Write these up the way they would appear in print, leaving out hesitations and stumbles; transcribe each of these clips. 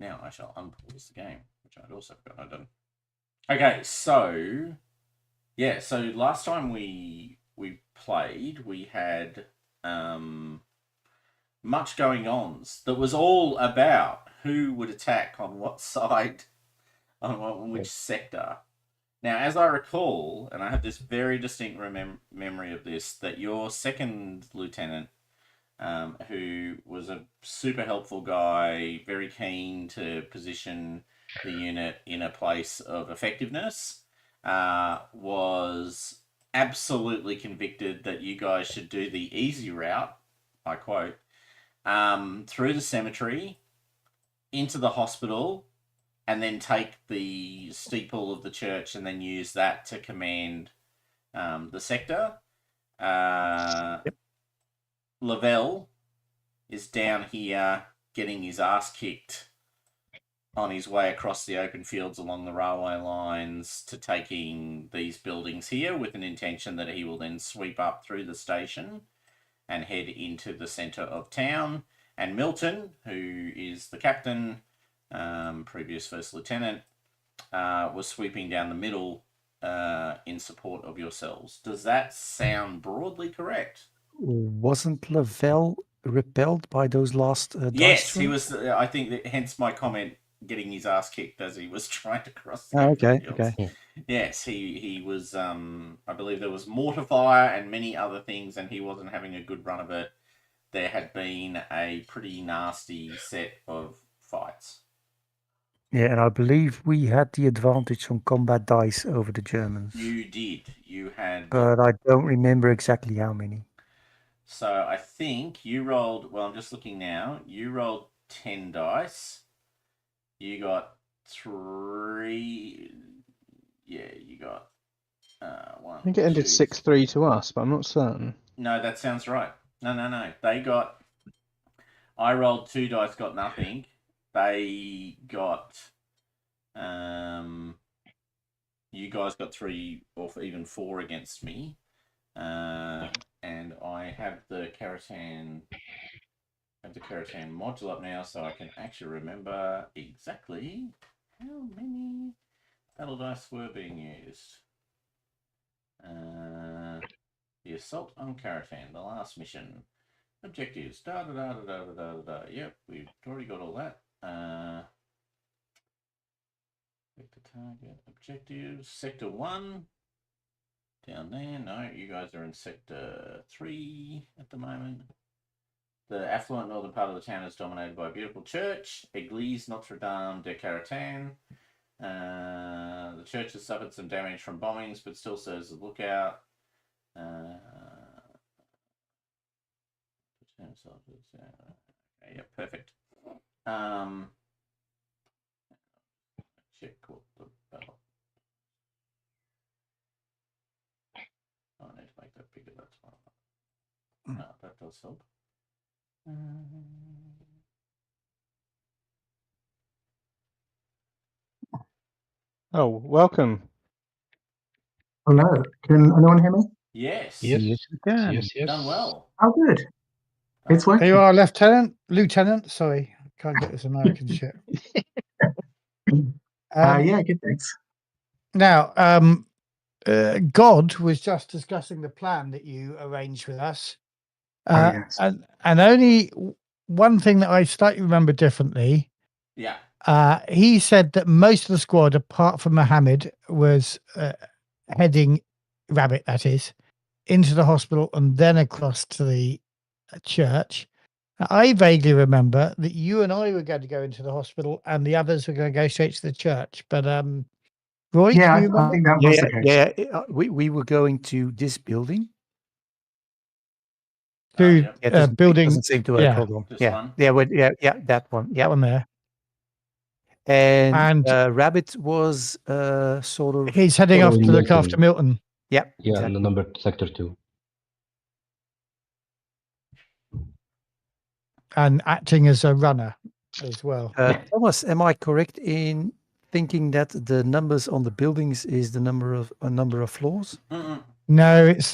Now I shall unpause the game, which I'd also forgotten I'd done. Okay, so yeah, so last time we played, we had much going on that was all about who would attack on what side, on which sector. Now, as I recall, and I have this very distinct memory of this, that your second lieutenant, who was a super helpful guy, very keen to position the unit in a place of effectiveness, was absolutely convicted that you guys should do the easy route, I quote, through the cemetery, into the hospital, and then take the steeple of the church and then use that to command the sector. Yep. Lavelle is down here getting his ass kicked on his way across the open fields along the railway lines to taking these buildings here, with an intention that he will then sweep up through the station and head into the centre of town. And Milton, who is the captain, previous first lieutenant, was sweeping down the middle in support of yourselves. Does that sound broadly correct? Wasn't Lavelle repelled by those last Yes, he was. I think that, hence my comment, getting his ass kicked as he was trying to cross the okay, fields. okay. Yes, he was. I believe there was mortar fire and many other things, and he wasn't having a good run of it. There had been a pretty nasty set of fights. Yeah, and I believe we had the advantage on combat dice over the Germans. You did. You had. But I don't remember exactly how many. So I think you rolled. Well, I'm just looking now. You rolled 10 dice. You got 3. Yeah, you got 1. I think it ended 6-3 to us, but I'm not certain. No, that sounds right. No. They got. I rolled 2 dice, got nothing. They got. You guys got 3 or even 4 against me. And I have the Caretan module up now, so I can actually remember exactly how many battle dice were being used. The assault on Caretan, the last mission. Objectives. Yep, we've already got all that. Vector target. Objectives. Sector 1. Down there. No, you guys are in Sector 3 at the moment. The affluent northern part of the town is dominated by a beautiful church, Église Notre-Dame de Caretan. The church has suffered some damage from bombings, but still serves as a lookout. Okay, yeah, perfect. Check what the battle. Oh, I need to make that bigger. That's fine. No, that does help. Oh, welcome. Hello. Can anyone hear me? Yes. Yes, you can. Yes. Done well. Oh, good. It's working. There you are, Lieutenant. Sorry, can't get this American shit. Yeah, good, thanks. Now, God was just discussing the plan that you arranged with us. Yes. And only one thing that I slightly remember differently. Yeah. He said that most of the squad, apart from Mohammed, was heading Rabbit, that is, into the hospital and then across to the church. I vaguely remember that you and I were going to go into the hospital and the others were going to go straight to the church. But Roy, Yeah, do you remember? I think that was the case. Yeah, we were going to this building. To building doesn't seem to work. Hold on. One. That one. Yeah, that one there. And Rabbit was sort of. He's heading off to look after Milton. Yeah. Yeah, exactly. the number sector 2. And acting as a runner as well. Thomas, am I correct in thinking that the numbers on the buildings is the number of floors? Mm-mm. No, it's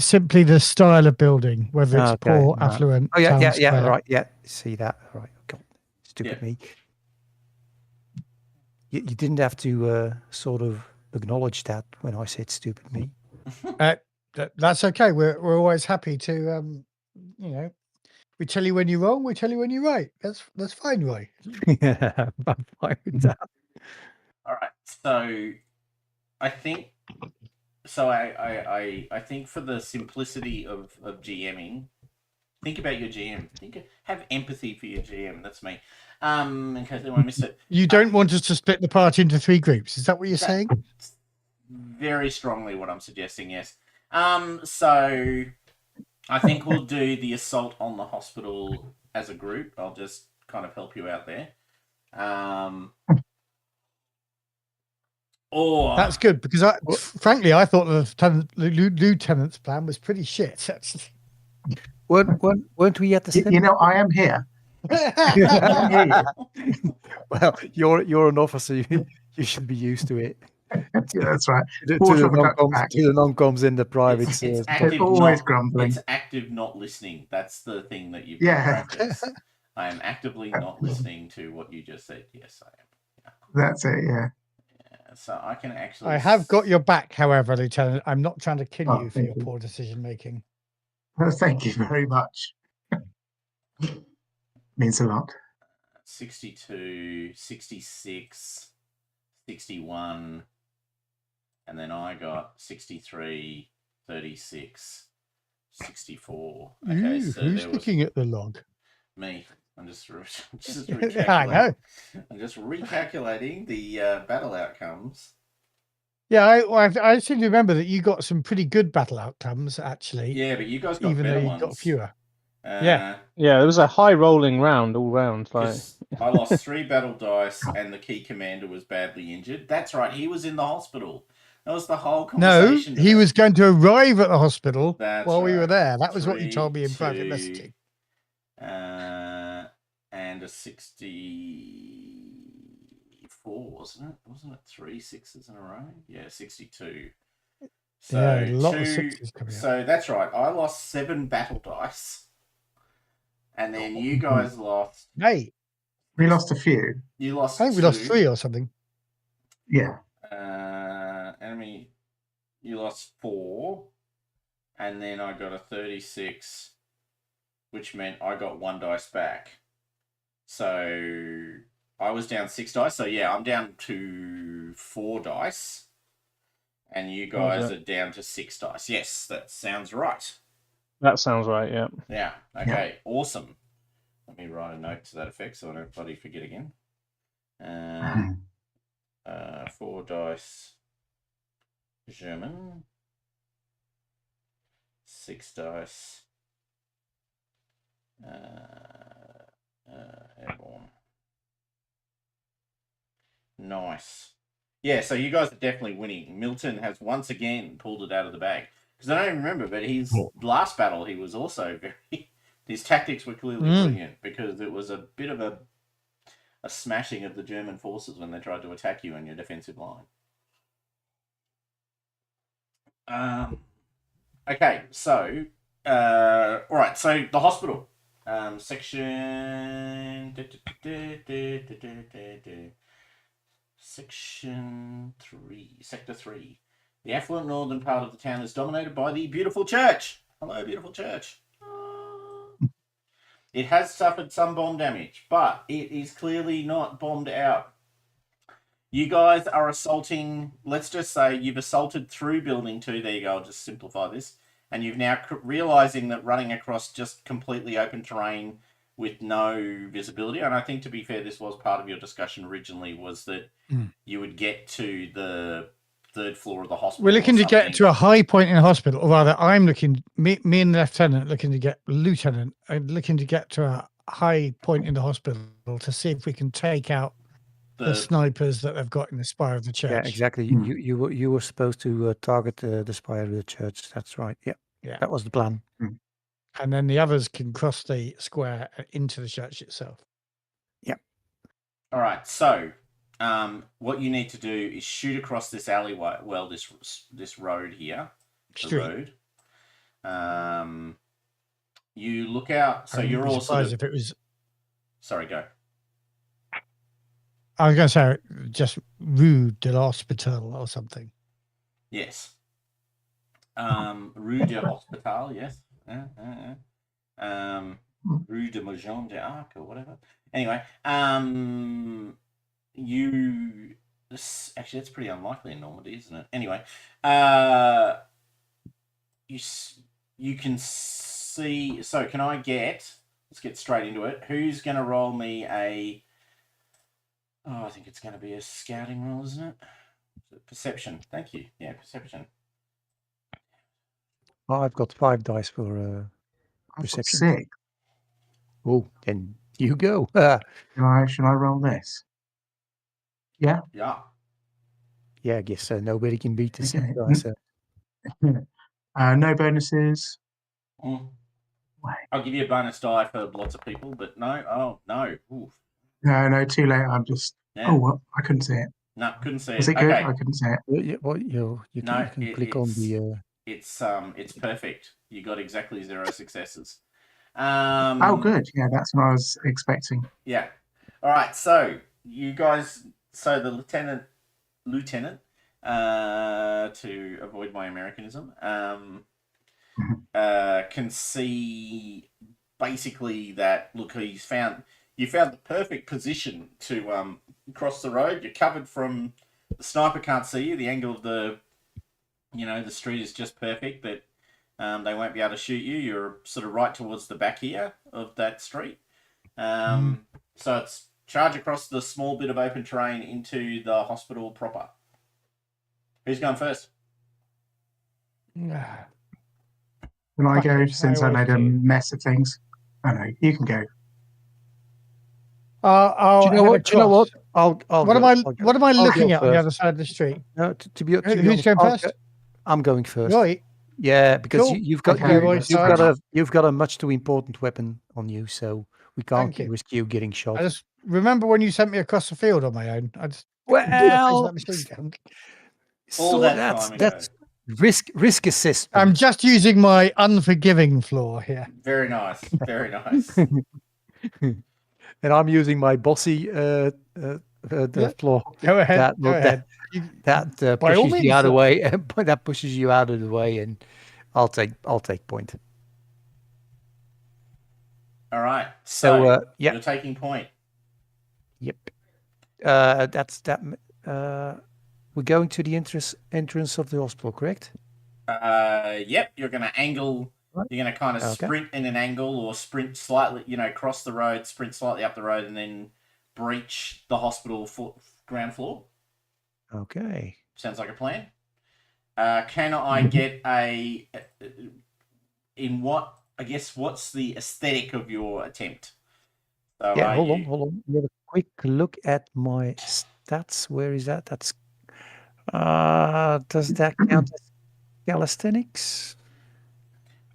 simply the style of building, whether it's Okay, poor, right. affluent. Oh yeah, town square. Right, yeah. See that? Right. God, stupid me. You didn't have to sort of acknowledge that when I said stupid me. That's okay. We're always happy to we tell you when you're wrong, we tell you when you're right. That's fine, Roy. Yeah, I'm fine with that. All right. So I think I think for the simplicity of GMing, think about your GM. Have empathy for your GM. That's me. In case anyone missed it. You don't want us to split the party into 3 groups. Is that what you're saying? That's very strongly what I'm suggesting, yes. So I think we'll do the assault on the hospital as a group. I'll just kind of help you out there. Or That's good because frankly, I thought the lieutenant's plan was pretty shit. Weren't we at the You know, I am here. center? Well, you're an officer. You should be used to it. Yeah, that's right. To Water the off a duck's non-coms, back. to the non-coms in the private. it's There's always grumbling. It's active not listening. That's the thing that you've Yeah. got to practice. I am actively not listening to what you just said. Yes, I am. That's it, yeah. So I can actually. I have got your back, however, Lieutenant. I'm not trying to kill Oh, you for thank your you. poor decision making. Well, thank you very much. Means a lot. 62, 66, 61, and then I got 63, 36, 64. Okay, Ooh, so who's there was looking at the log? me. I'm just I recalculating. know. I'm just recalculating the battle outcomes. Yeah, I seem to remember that you got some pretty good battle outcomes, actually. Yeah, but you guys got even though better you ones. got fewer. Yeah. Yeah, it was a high rolling round all round. Like, 'Cause I lost 3 battle dice and the key commander was badly injured. That's right, he was in the hospital. That was the whole No, conversation. he was going to arrive at the hospital That's while we were right. there. That was what you 3, told me in private 2, messaging. and a 64, wasn't it? Wasn't it 3 6s in a row? Yeah, 62. So Yeah, a lot of 6s coming up. So that's right. I lost 7 battle dice, and then you guys lost. Hey, We lost a few. You lost. I think we 2. lost 3 or something. Yeah. Enemy, you lost 4, and then I got a 36, which meant I got 1 dice back. So I was down 6 dice. So yeah, I'm down to 4 dice, and you guys are down to 6 dice. Yes, that sounds right. that sounds right. Yeah. Yeah. Okay. Awesome. Let me write a note to that effect so I don't bloody forget again. 4 dice German, 6 dice airborne. Nice. Yeah, so you guys are definitely winning. Milton has once again pulled it out of the bag. Because I don't even remember, but his last battle, he was also very... His tactics were clearly brilliant because it was a bit of a smashing of the German forces when they tried to attack you in your defensive line. Okay, so... all right, so the hospital. Section... Section 3. Sector 3. The affluent northern part of the town is dominated by the beautiful church. Hello, beautiful church. It has suffered some bomb damage, but it is clearly not bombed out. You guys are assaulting, let's just say you've assaulted through building 2. There you go, I'll just simplify this. And you've now realizing that running across just completely open terrain with no visibility, and I think to be fair, this was part of your discussion originally, was that you would get to the 3rd floor of the hospital. We're looking to get to a high point in the hospital, or rather, I'm looking, me and the lieutenant looking to get, lieutenant, looking to get to a high point in the hospital to see if we can take out the snipers that they've got in the spire of the church. Yeah, exactly. You were supposed to target the spire of the church. That's right. Yeah, that was the plan. And then the others can cross the square into the church itself. Yeah. All right. So, what you need to do is shoot across this alleyway. Well, this road here, Street. The road. You look out. So you're all sort of. If it was. Sorry, go. I was going to say just Rue de l'Hospital or something. Yes. Rue de Hospital, yes. Rue de Mojon de Arc or whatever. Anyway, actually, that's pretty unlikely in Normandy, isn't it? Anyway, you can see. So, can I get? Let's get straight into it. Who's going to roll me a? Oh, I think it's going to be a scouting roll, isn't it? Perception. Thank you. Yeah, perception. Oh, I've got 5 dice for I've got perception. 6. Oh, then you go. Should I roll this? Yeah. Yeah. Yeah, I guess nobody can beat the 6 Okay. dice. No bonuses. Mm. Wait. I'll give you a bonus die for lots of people, but no. Oh no. Oof. No, too late. I'm just. Yeah. Oh, what? I couldn't see it. No, couldn't see Was it. it good? Okay. I couldn't see it. You No, can click on the. It's perfect. You got exactly 0 successes. Oh, good. Yeah, that's what I was expecting. Yeah. All right. So you guys. So the lieutenant, to avoid my Americanism, can see basically that. Look, you found the perfect position to cross the road. You're covered from the sniper can't see you. The angle of the street is just perfect, but they won't be able to shoot you. You're sort of right towards the back here of that street. So it's charge across the small bit of open terrain into the hospital proper. Who's going first? Can I go since I made a mess of things? I know you can go. I'll Do you know what? head across. I'll What go. am I I'll looking go at on the first. other side of the street? No, to be Who's honest, going first? I'm going first. Right. Yeah, because Cool. you've got Okay, you've got a much too important weapon on you, so we can't Thank you. risk you getting shot. I just remember when you sent me across the field on my own. I just Well, that machine gun. All so that that's time ago. that's risk assessment. I'm just using my unforgiving floor here. Very nice. Very nice. And I'm using my bossy the floor Go ahead. that Go ahead. that By all pushes you means, out of the sir. way. That pushes you out of the way, and I'll take point. All right. So You're taking point. Yep. That's that. We're going to the entrance of the hospital, correct? Yep. You're going to angle. Right. You're going to kind of Okay. sprint in an angle, or sprint slightly. Cross the road, sprint slightly up the road, and then breach the hospital ground floor. Okay. Sounds like a plan. Can I get what's the aesthetic of your attempt? So Yeah, hold on. We have a quick look at my stats. Where is that? That's does that count as calisthenics?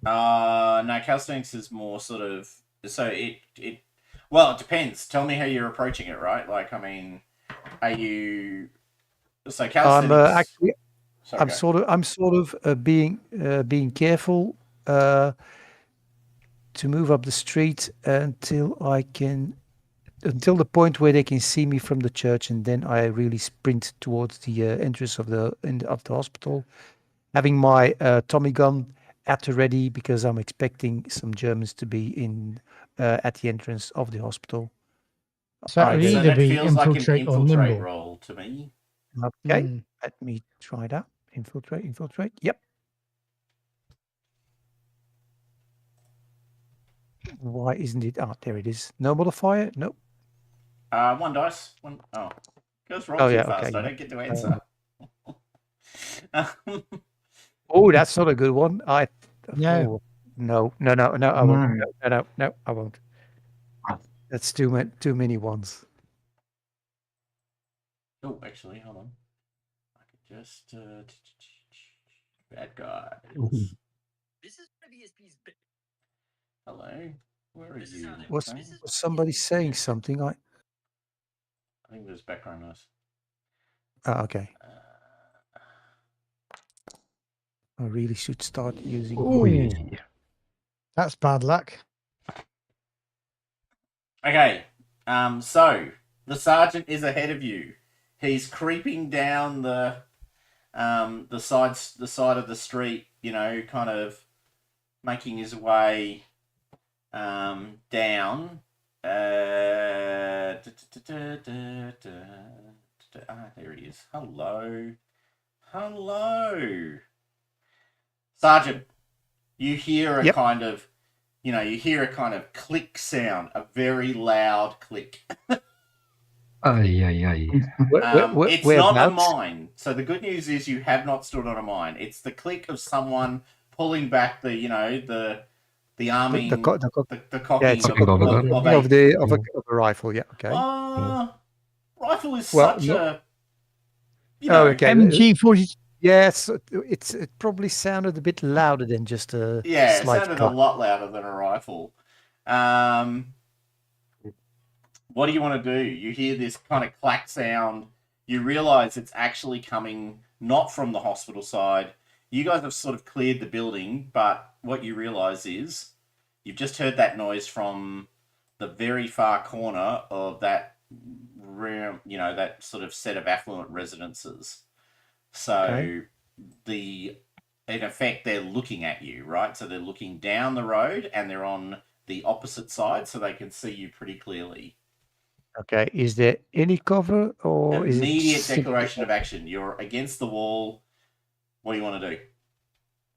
No, calisthenics is more sort of it well, it depends. Tell me how you're approaching it, right? Like, I mean, are you calisthenics? I'm sort of being careful to move up the street until the point where they can see me from the church, and then I really sprint towards the entrance of the hospital, having my Tommy gun at the ready because I'm expecting some Germans to be in at the entrance of the hospital. So it would So either that be feels like an infiltrate or infiltrate nimble. roll to me. Okay, let me try that. Infiltrate. Yep. Why isn't it? Ah, there it is. No modifier? Nope. 1 dice. Goes roll Oh, too yeah, fast. okay, I don't get to answer. Oh, that's not a good one. No. No, I won't. No, I won't. That's too many ones. Oh, actually, hold on. I could just bad guys. This is one of ESP's Hello, where are you? Was Nick? somebody saying something? I think there's background noise. Okay. I really should start using. Ooh. That's bad luck. Okay, so The sergeant is ahead of you. He's creeping down the side of the street. You know, kind of making his way down. There he is. Hello. Sergeant, you hear a Yep. kind of, you hear a kind of click sound, a very loud click. Ay, ay, ay. It's not a Whereabouts? mine. So the good news is you have not stood on a mine. It's the click of someone pulling back the, the arming, The cocking it's Cocking of a gun. of a rifle. Yeah. Okay. Rifle is Well, such no- a, Oh, okay. MG40. Yes, it probably sounded a bit louder than just a yeah, it slight sounded a clap. lot louder than a rifle. What do you want to do? You hear this kind of clack sound. You realize it's actually coming not from the hospital side. You guys have sort of cleared the building, but what you realize is you've just heard that noise from the very far corner of that room, that sort of set of affluent residences. So Okay. in effect, they're looking at you, right? So they're looking down the road and they're on the opposite side, so they can see you pretty clearly. Okay. Is there any cover or is it Immediate simply- declaration of action. You're against the wall. What do you want to do?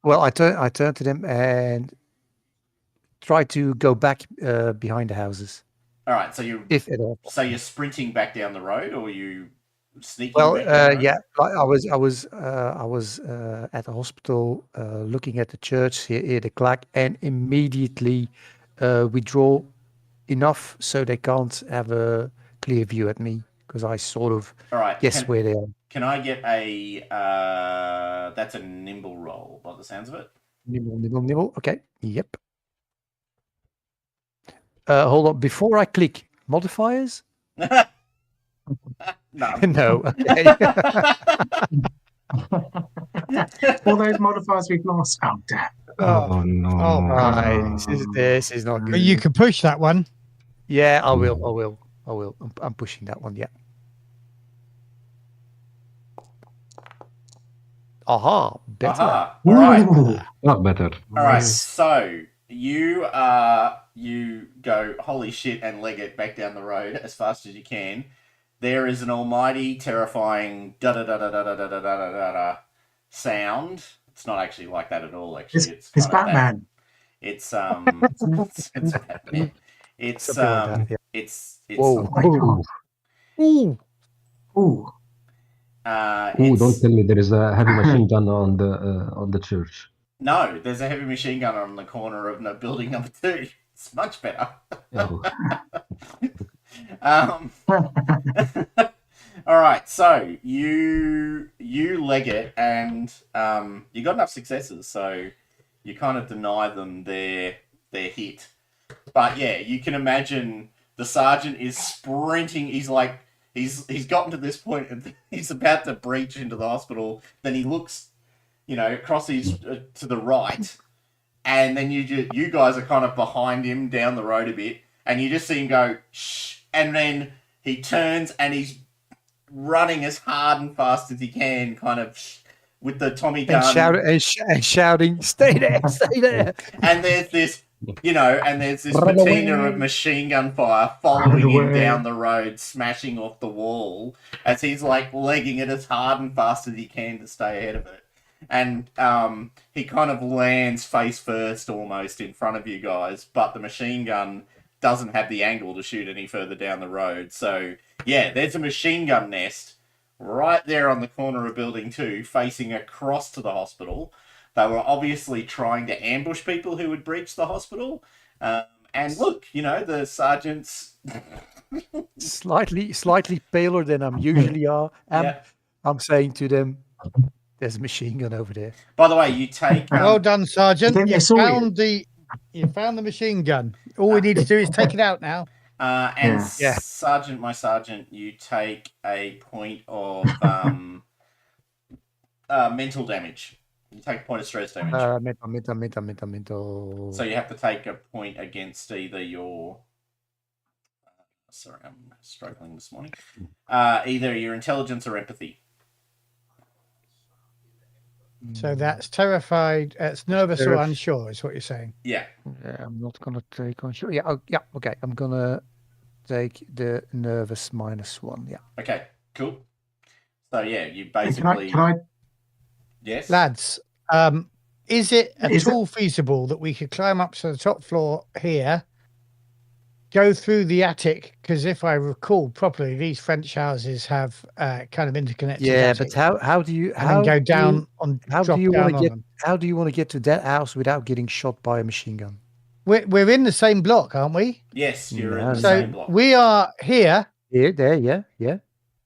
Well, I turn to them and try to go back behind the houses, All right, so you're if at all. sprinting back down the road, or are you sneaking Well, back down the road? yeah, like I was at the hospital looking at the church, hear the clack, and immediately withdraw enough so they can't have a clear view at me because I sort of All right. guess where they are. Can I get a? That's a nimble roll, by the sounds of it. Nibble. Okay. Yep. Hold on. Before I click modifiers. No. No. Okay. All those modifiers we've lost. Oh, damn. Oh, no. Oh, Right. This is not But good. you can push that one. Yeah, I will. I'm pushing that one. Yeah. Aha. Better. Aha. All right. Ooh. Not better. All right. So you go holy shit and leg it back down the road as fast as you can. There is an almighty, terrifying da da da da da da da da da da da sound. It's not actually like that at all. Actually, It's kind of that. Batman. It's it's Batman. It's Something like that, yeah. it's Whoa. Ooh, Ooh. Ooh. don't tell me there is a heavy machine gun on the church. No, there's a heavy machine gun on the corner of building number 2. It's much better. Oh. All right, so you leg it, and you got enough successes, so you kind of deny them their hit. But yeah, you can imagine the sergeant is sprinting. He's like he's gotten to this point, and he's about to breach into the hospital. Then he looks, crosses to the right, and then you guys are kind of behind him down the road a bit, and you just see him go shh, and then he turns and he's running as hard and fast as he can, kind of with the Tommy gun And shouting, "Stay there! Stay there!" and there's this, Run patina away. of machine gun fire following him away. down the road, smashing off the wall as he's like legging it as hard and fast as he can to stay ahead of it. And he kind of lands face first almost in front of you guys, but the machine gun doesn't have the angle to shoot any further down the road. So yeah, there's a machine gun nest right there on the corner of building 2, facing across to the hospital. They were obviously trying to ambush people who would breach the hospital. And look, the sergeant's Slightly paler than I'm usually are. Yeah. I'm saying to them, "There's a machine gun over there." By the way, you take Well done, Sergeant. think You they saw found the machine gun. All we need to do is take it out now. and Yeah. Sergeant, my sergeant, you take a point of mental damage. You take a point of stress damage. Mental. So you have to take a point against either your Sorry, I'm struggling this morning. Either your intelligence or empathy. So that's terrified. It's nervous or Terrif- unsure, is what you're saying. Yeah. Yeah, I'm not gonna take on sure. Yeah, yeah, okay. I'm gonna take the nervous -1. Yeah. Okay. Cool. So yeah, you Can basically I yes. Lads, is it at Is it- all feasible that we could climb up to the top floor here, go through the attic? Because if I recall properly, these French houses have kind of interconnected Yeah, attics, but how do you and then go down on how drop do you want down to on get them. how do you want to get to that house without getting shot by a machine gun? We're in the same block, aren't we? Yes, you're in No, the So same block. we are here, Here, there, yeah.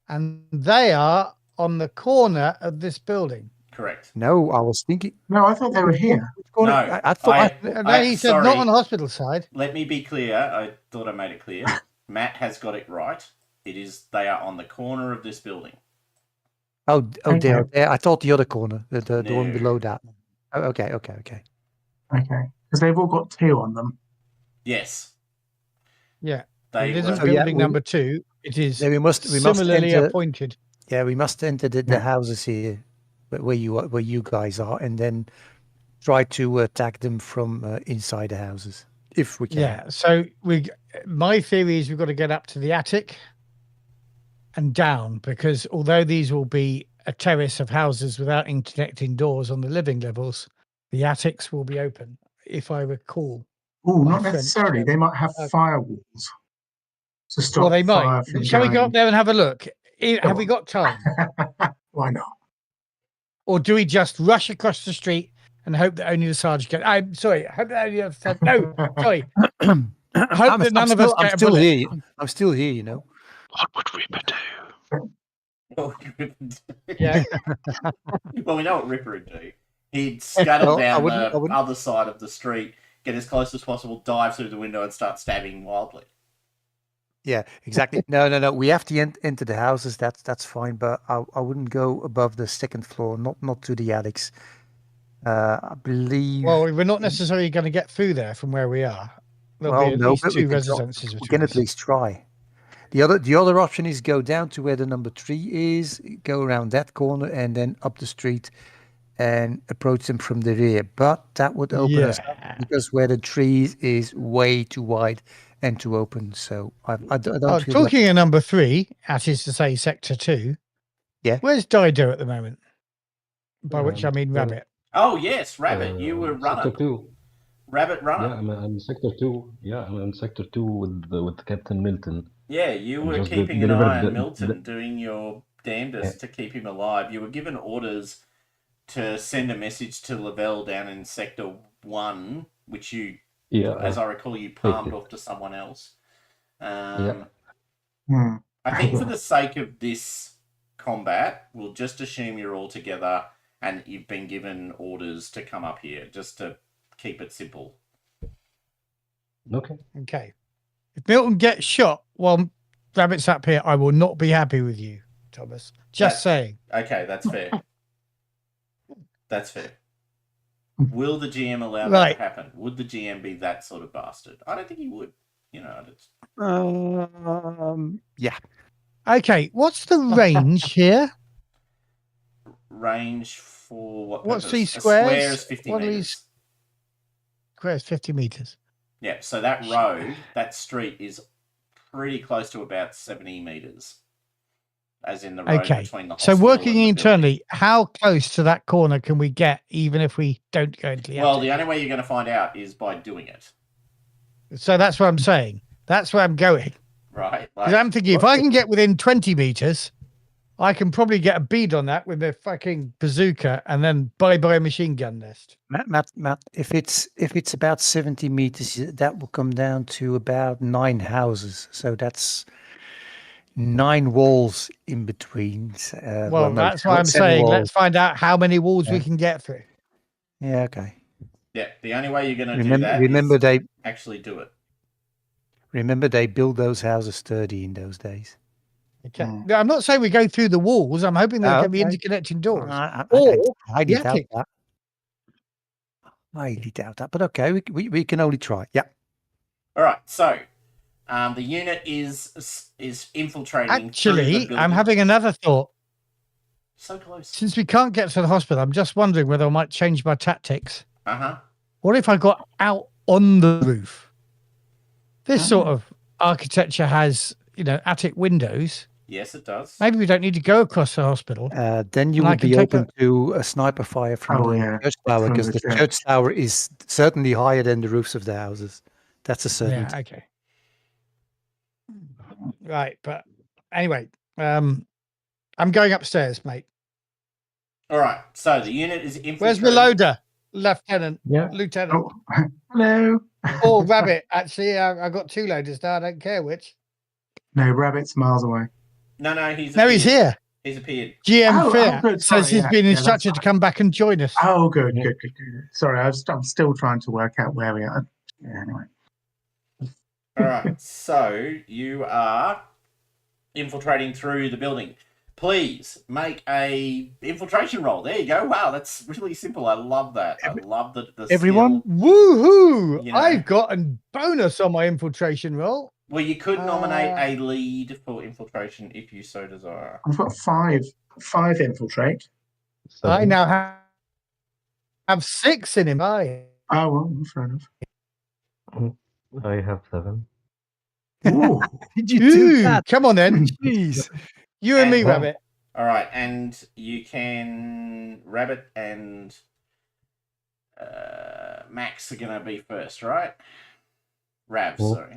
and they are on the corner of this building. Correct. No, I was thinking. No, I thought they were here. Which corner? No, I thought. And then he said not on the hospital side. Let me be clear. I thought I made it clear. Matt has got it right. It is. They are on the corner of this building. Oh, Okay. there. I thought the other corner, the one No. below that. Oh, okay. Okay. Because they've all got 2 on them. Yes. Yeah. They It isn't were. yeah, building number 2. It is Yeah, we must similarly enter. appointed. Yeah, we must enter the Yeah. houses here, where you guys are, and then try to attack them from inside the houses if we can. Yeah. So my theory is we've got to get up to the attic and down, because although these will be a terrace of houses without interconnecting doors on the living levels, the attics will be open, if I recall. Oh, My not French, necessarily. They might have firewalls to stop Well, they might. fire from Shall we go going. up there and have a look? Go Have we on. got time? Why not? Or do we just rush across the street and hope that only the sergeant get... I'm sorry. Hope that only the sergeant... No, sorry. Hope that none of us get a still bullet. here. I'm still here. You know. What would Reaper do? Yeah. Well, we know what Ripper would do. He'd scuttle Well, I down wouldn't- the I wouldn't- other side of the street, get as close as possible, dive through the window, and start stabbing wildly. Yeah, exactly. No. We have to enter the houses. That's fine, but I wouldn't go above the second floor. Not to the attics. I believe. Well, we're not necessarily going to get through there from where we are. There'll be at least but we 2 can residences we between can at us. least try. The other option is go down to where the number 3 is, go around that corner, and then up the street and approach them from the rear. But that would open us up, Yeah. because where the 3 is way too wide and too open. So I don't Oh, feel like- talking of number 3, that is to say Sector 2. Yeah. Where's Dido at the moment? By which I mean well, Rabbit. Oh yes, Rabbit, you were runner. Sector 2. Rabbit runner. Yeah, I'm Sector 2. Yeah, I'm in Sector 2 with Captain Milton. Yeah, you And were just keeping an delivered eye on the- Milton, doing your damnedest to keep him alive. You were given orders to send a message to Lavelle down in Sector 1, which you, Yeah, as I recall, you palmed it. off to someone else. Yeah. Hmm. I think for the sake of this combat, we'll just assume you're all together and you've been given orders to come up here, just to keep it simple. Okay. Okay. If Milton gets shot while Rabbit's up here, I will not be happy with you, Thomas. Just saying. Okay, that's fair. That's fair. Will the GM allow that Right. to happen? Would the GM be that sort of bastard? I don't think he would. You know, it's yeah. Okay. What's the range here? range for what What's purpose? these A square squares? is 50 What are meters. these- Squares 50 meters. Yeah, so that road, that street is pretty close to about 70 meters. As in the road Okay. between the So hospital working and the building. internally, how close to that corner can we get, even if we don't go into the Well, attic? the only way you're going to find out is by doing it, So that's what I'm saying. That's where I'm going. right? Because I'm thinking if I can get within 20 meters, I can probably get a bead on that with the fucking bazooka and then bye-bye machine gun nest. Matt, if it's about 70 meters, that will come down to about 9 houses. So that's 9 walls in between. Well, no, that's why I'm 7 saying walls. let's find out how many walls we Yeah. can get through. Yeah, okay. Yeah, the only way you're going to do that Remember is they actually do it. built those houses sturdy in those days. Okay. Mm. No, I'm not saying we go through the walls. I'm hoping there Oh, can be okay. interconnecting doors. I Or highly the doubt attic. that. Highly doubt that, but okay, we can only try. Yeah. All right, so The unit is infiltrating. through the Actually, I'm building. having another thought. So close. Since we can't get to the hospital, I'm just wondering whether I might change my tactics. Uh-huh. What if I got out on the roof? This sort Oh. of architecture has, attic windows. Yes, it does. Maybe we don't need to go across the hospital. Then you And I would can be take open to a sniper fire from Oh, the yeah, church tower, from because the the church. church tower is certainly higher than the roofs of the houses. That's a certainty. Yeah, okay. Right, but anyway, I'm going upstairs, mate. All right. So the unit is infiltrating. Where's my loader, Lieutenant? Yeah. Lieutenant. Oh, hello. Or Rabbit, actually. I got two loaders now. I don't care which. No, Rabbit's miles away. No, he's No, he's here. He's appeared. GM Oh, Fear good, says sorry, he's yeah, been yeah, that's instructed to come back and join us. Oh, good, Yeah. good. Sorry, I'm still trying to work out where we are. Yeah, anyway. All right. So you are infiltrating through the building. Please make a infiltration roll. There you go. Wow, that's really simple. I love that. I love the Everyone? skill. Woohoo! You know. I've got a bonus on my infiltration roll. Well, you could nominate a lead for infiltration if you so desire. I've got five infiltrate. I 7. now have 6 in him. Oh, well, fair enough. I have 7. Ooh. Did you do Ooh, that? come on then. Jeez. You and me, And- Rabbit. All right, and you can Rabbit and Max are gonna be first, right? Rav, Oh. sorry.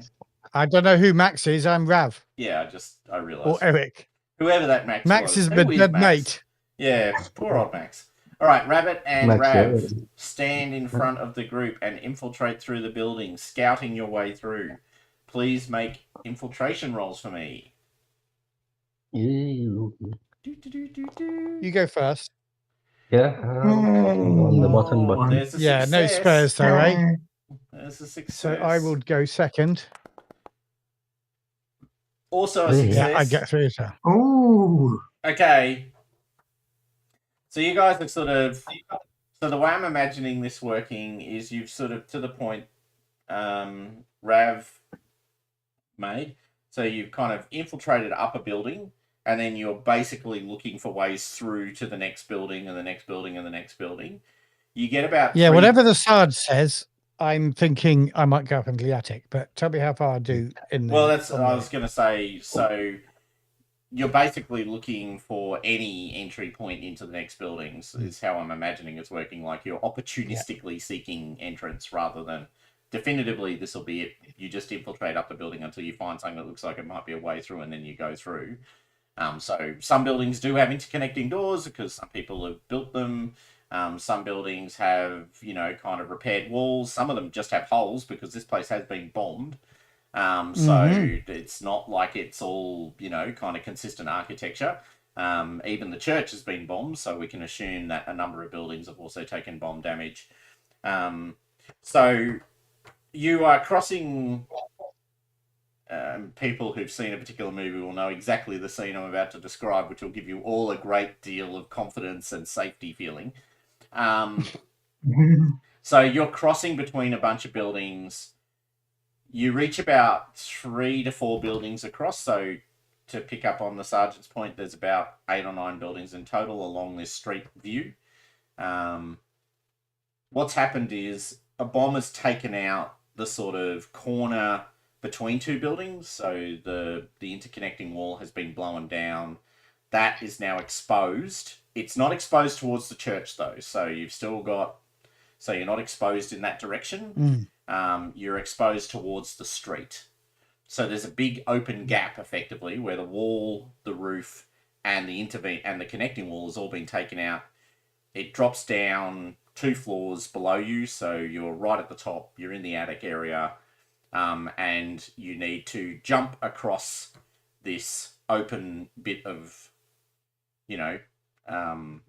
I don't know who Max is. I'm Rav Yeah, I or realised. Eric. Whoever that Max Max was. is my Who dead Max? mate. Yeah, poor old Max. All right, Rabbit and Max, Rav yeah. stand in front of the group and infiltrate through the building, scouting your way through. Please make infiltration rolls for me. Ew. You go first. Yeah. On the button, Oh, but there's a Yeah, no success. spares though, eh? There's a success. So I will go second. Also a Yeah, success. Yeah, I get through. So. Ooh. Okay. So you guys have sort of. So the way I'm imagining this working is you've sort of, to the point Rav made. So you've kind of infiltrated up a building, and then you're basically looking for ways through to the next building and the next building and the next building. You get about Yeah, 3 whatever the Sarge says, I'm thinking I might go up into the attic, but tell me how far I do in the. Well, that's on I the- was going to say. So you're basically looking for any entry point into the next buildings. Is how I'm imagining it's working. Like you're opportunistically seeking entrance rather than definitively this will be it. You just infiltrate up the building until you find something that looks like it might be a way through, and then you go through. So some buildings do have interconnecting doors because some people have built them. Some buildings have, kind of repaired walls. Some of them just have holes because this place has been bombed. So it's not like it's all, kind of consistent architecture. Even the church has been bombed, so we can assume that a number of buildings have also taken bomb damage. So you are crossing... people who've seen a particular movie will know exactly the scene I'm about to describe, which will give you all a great deal of confidence and safety feeling. So you're crossing between a bunch of buildings. You reach about 3 to 4 buildings across. So to pick up on the sergeant's point, there's about 8 or 9 buildings in total along this street view. What's happened is a bomb has taken out the sort of corner between 2 buildings, so the interconnecting wall has been blown down. That is now exposed. It's not exposed towards the church though, so you've still got, so you're not exposed in that direction. You're exposed towards the street. So there's a big open gap effectively where the wall, the roof, and the connecting wall has all been taken out. It drops down 2 floors below you, so you're right at the top. You're in the attic area. And you need to jump across this open bit of,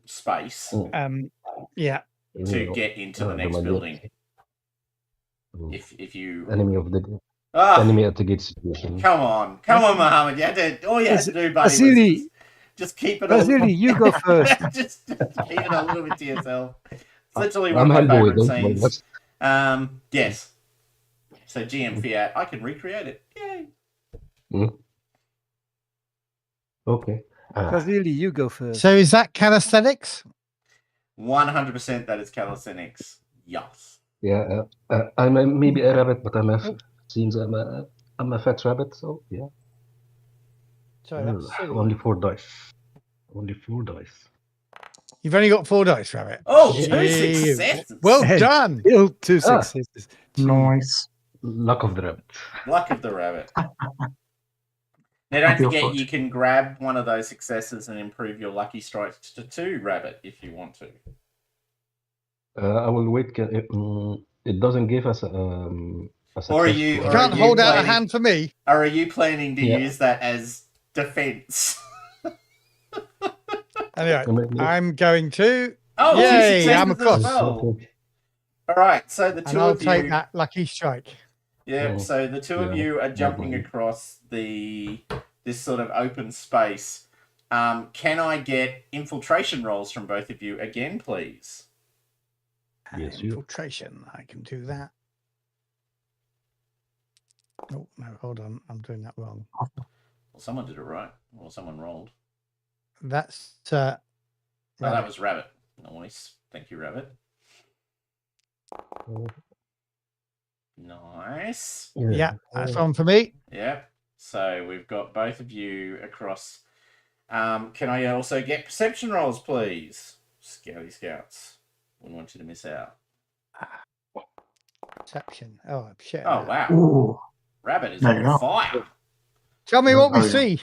space Yeah. to get into the next building. If you Enemy of the Ah, enemy at the gate situation. come on, Mohammed! All you had to do, buddy, was Vasily, just keep it. Vasily, you go first. just keep it a little bit to yourself. It's literally I'm one of my humble favorite with it. scenes. Yes. So GM Fiat, I can recreate it. Yay! Okay. Vasily, you go first. So is that calisthenics? 100% that is calisthenics. Yes. Yeah, I'm maybe a rabbit, but seems I'm a fat rabbit, so yeah. Sorry, that's silly. Only 4 dice. Only 4 dice. You've only got 4 dice, Rabbit. Oh, Gee, 2 successes. Well And done. still 2 successes. Nice. Luck of the rabbit. Luck of the rabbit. Now, don't Up your forget, foot. you can grab one of those successes and improve your lucky strike to 2, Rabbit, if you want to. I will wait. It doesn't give us a success. Or are You you can't hold out a planning- hand for me. Or are you planning to Yeah. use that as defense? Anyway, I'm going to. Oh, Yay, 2 I'm successes across. as well. All right, so the And two I'll of take you. that lucky strike. Yeah, Oh, so the two of yeah, you are jumping mind. across this sort of open space. Can I get infiltration rolls from both of you again, please? Yes, you. Infiltration. I can do that. Oh, no, hold on. I'm doing that wrong. Well, someone did it right, or someone rolled. That's. Oh, that Rabbit. was Rabbit. Nice. Thank you, Rabbit. Nice. Yeah, that's on for me. Yep. So we've got both of you across. Can I also get perception rolls, please? Scouty Scouts. Wouldn't want you to miss out. Perception. Oh, shit. Oh, wow. Ooh. Rabbit is No, on you're not. fire. Tell me what we Oh, yeah. see.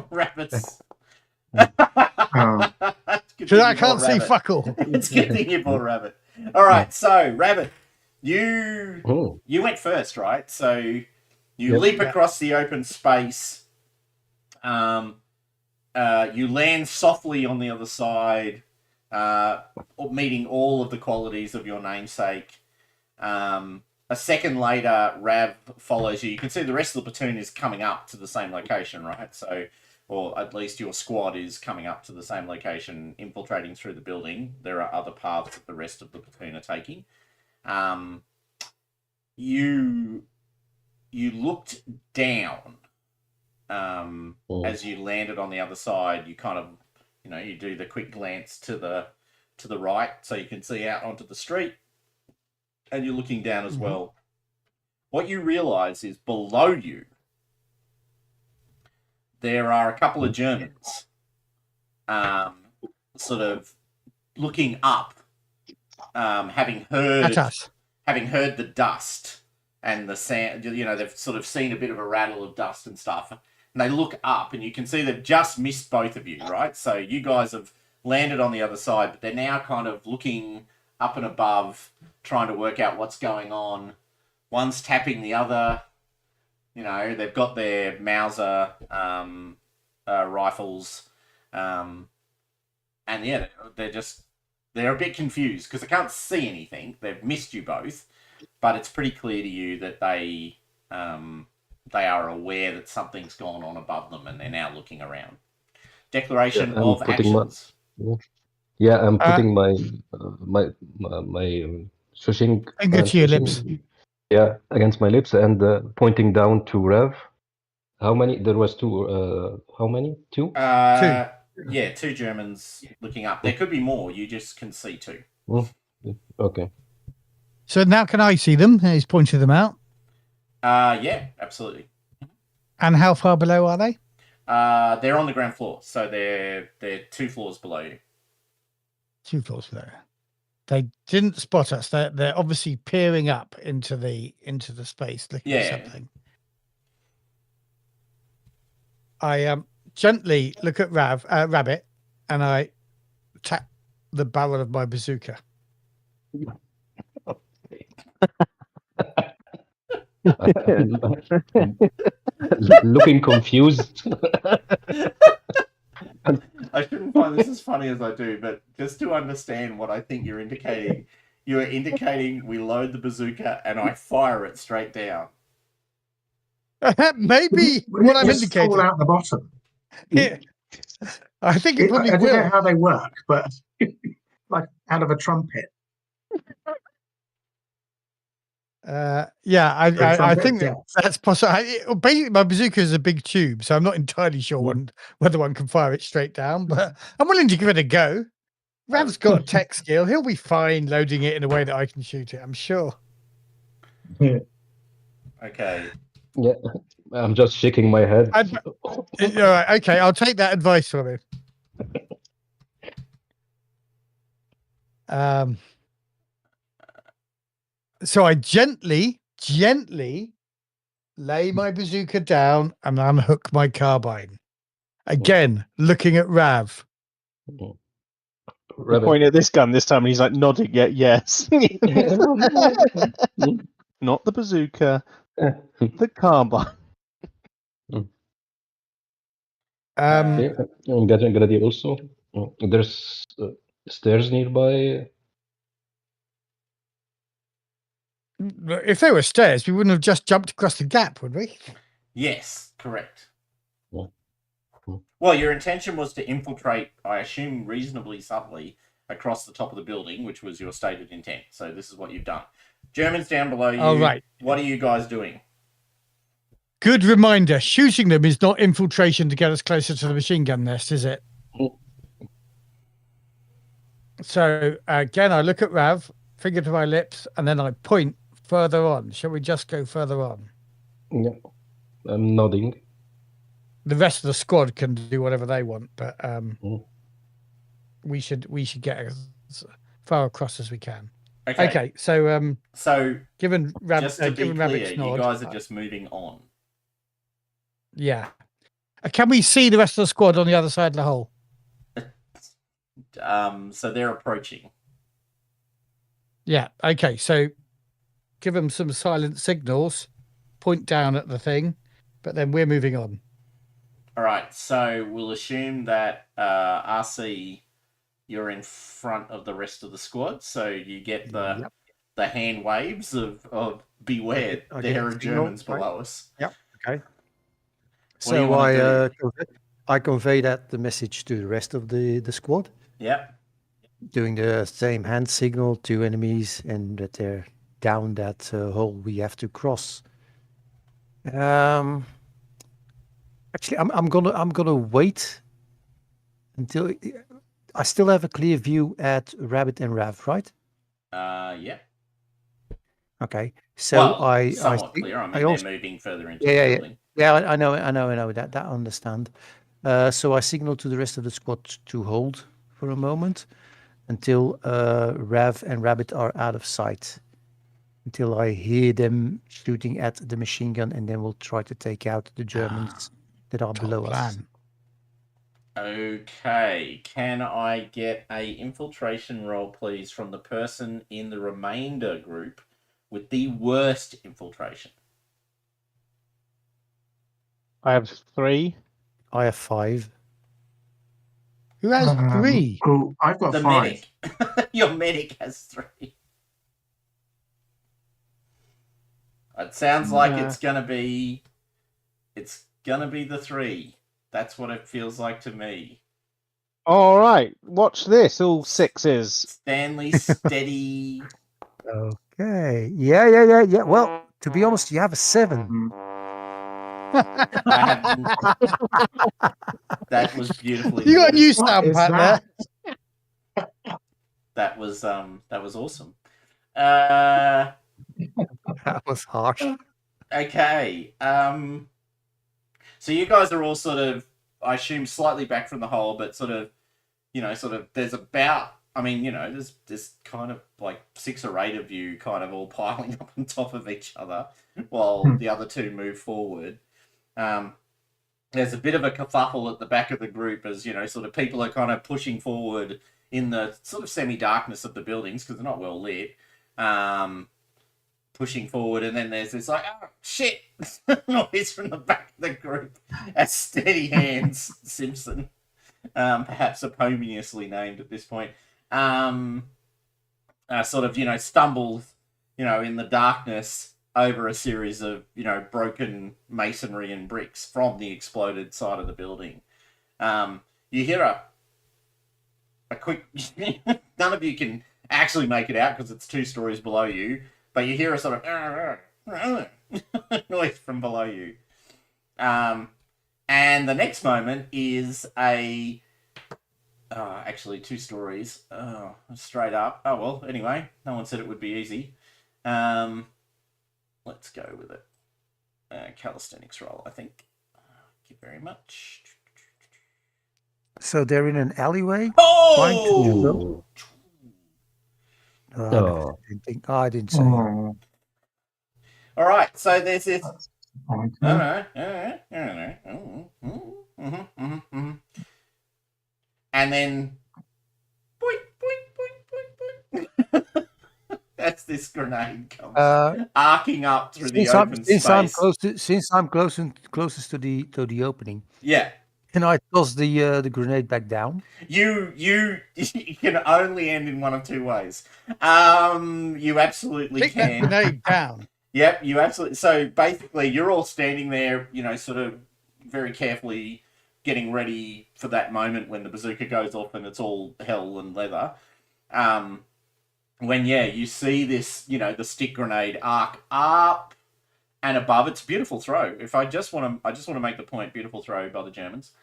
Rabbits. Oh. Because I can't see fuck all. It's good thing you bought Rabbit. All right, so Rabbit, you went first, right? So you Yep. leap Yeah. across the open space. You land softly on the other side, meeting all of the qualities of your namesake. A second later, Rav follows you. You can see the rest of the platoon is coming up to the same location, right? So, or at least your squad is coming up to the same location, infiltrating through the building. There are other paths that the rest of the platoon are taking. You looked down as you landed on the other side. You kind of, you do the quick glance to the right so you can see out onto the street. And you're looking down as well. What you realize is below you, there are a couple of Germans sort of looking up, having heard At us. the dust and the sand. They've sort of seen a bit of a rattle of dust and stuff. And they look up and you can see they've just missed both of you, right? So you guys have landed on the other side, but they're now kind of looking up and above, trying to work out what's going on. One's tapping the other. They've got their Mauser rifles. And yeah, they're a bit confused because they can't see anything. They've missed you both, but it's pretty clear to you that they are aware that something's gone on above them and they're now looking around. Declaration of actions. I'm putting my shushing Finger to your lips. Yeah, against my lips and pointing down to Rev. How many? There was 2. How many? 2? 2. Yeah, 2 Germans looking up. There could be more. You just can see 2. Okay. So now can I see them? He's pointed them out. Yeah, absolutely. And how far below are they? They're on the ground floor, so they're 2 floors below you. 2 floors below. They didn't spot us. They're obviously peering up into the space, looking at something. I gently look at Rabbit, and I tap the barrel of my bazooka. Looking confused. I shouldn't find this as funny as I do, but just to understand what I think you're indicating, you are indicating we load the bazooka and I fire it straight down. Maybe Wouldn't what it I'm just indicating. fall out the bottom. Yeah. I think it probably I don't will. know how they work, but like out of a trumpet. Yeah, I from think depth. that's possible. Basically, my bazooka is a big tube, so I'm not entirely sure whether one can fire it straight down, but I'm willing to give it a go. Rav's got a tech skill. He'll be fine loading it in a way that I can shoot it, I'm sure. Okay. Yeah, I'm just shaking my head. All right, okay, I'll take that advice from him. So I gently lay my bazooka down and unhook my carbine. Again, looking at Rav. Rabbit. Pointing at this gun this time, and he's like nodding. Yes. Not the bazooka, the carbine. Okay, I'm getting ready also. There's stairs nearby. If there were stairs, we wouldn't have just jumped across the gap, would we? Yes, correct. Yeah. Well, your intention was to infiltrate, I assume, reasonably subtly across the top of the building, which was your stated intent. So this is what you've done. Germans down below you. Oh, right. What are you guys doing? Good reminder. Shooting them is not infiltration to get us closer to the machine gun nest, is it? So again, I look at Rav, finger to my lips, and then I point further on. Shall we just go further on? Yeah, I'm nodding. The rest of the squad can do whatever they want, but we should get as far across as we can. Okay, so given just to be clear, you guys are just moving on. Yeah. Can we see the rest of the squad on the other side of the hole? So they're approaching. Yeah. Okay. So give them some silent signals, point down at the thing, but then we're moving on. All right. So we'll assume that RC, you're in front of the rest of the squad. So you get the hand waves of beware, there are Germans below us. Yep. Okay. So I convey the message to the rest of the squad. Yeah. Doing the same hand signal to enemies and that they're down that hole we have to cross. Actually, I'm gonna wait until I still have a clear view at Rabbit and Rav, right? Yeah. Okay. So well, somewhat clear. I mean, they're moving further into the building. Yeah, I know that I understand. So I signal to the rest of the squad to hold for a moment until Rav and Rabbit are out of sight. Until I hear them shooting at the machine gun, and then we'll try to take out the Germans that are below us. Okay. Can I get a infiltration roll, please, from the person in the remainder group with the worst infiltration? I have 3. I have 5. Who has 3? Oh, I've got the 5. Medic. Your medic has 3. It sounds like it's gonna be the 3. That's what it feels like to me. All right, watch this. All 6s. Stanley, steady. Okay. Yeah. Well, to be honest, you have a 7. That was beautifully. You got a new stamp out there. That was awesome. That was harsh. Okay. So you guys are all sort of, I assume, slightly back from the hole, but sort of, there's about, there's kind of like 6 or 8 of you kind of all piling up on top of each other while the other 2 move forward. There's a bit of a kerfuffle at the back of the group as, sort of people are kind of pushing forward in the sort of semi-darkness of the buildings because they're not well lit. Pushing forward, and then there's this like, oh shit, noise from the back of the group as Steady Hands Simpson, perhaps eponymiously named at this point, sort of, stumbles, in the darkness over a series of, broken masonry and bricks from the exploded side of the building. You hear a quick, none of you can actually make it out because it's 2 stories below you, but you hear a sort of noise from below you. And the next moment is actually 2 stories. Straight up. Oh, well, anyway, no one said it would be easy. Let's go with it. Calisthenics roll, I think. Thank you very much. So they're in an alleyway. Oh! Oh. I didn't say. Oh, All right, so there's this. that's fine. All right. And then, boink, boink, boink, boink, boink. That's this grenade comes arcing up through the open space. Since I'm closest to the opening, Yeah. can I toss the grenade back down? You can only end in one of 2 ways. You absolutely Kick that can. grenade down. Yep, you absolutely. So basically, you're all standing there, sort of very carefully getting ready for that moment when the bazooka goes off and it's all hell and leather. When you see this, the stick grenade arc up and above. It's a beautiful throw. If I just want to make the point, beautiful throw by the Germans.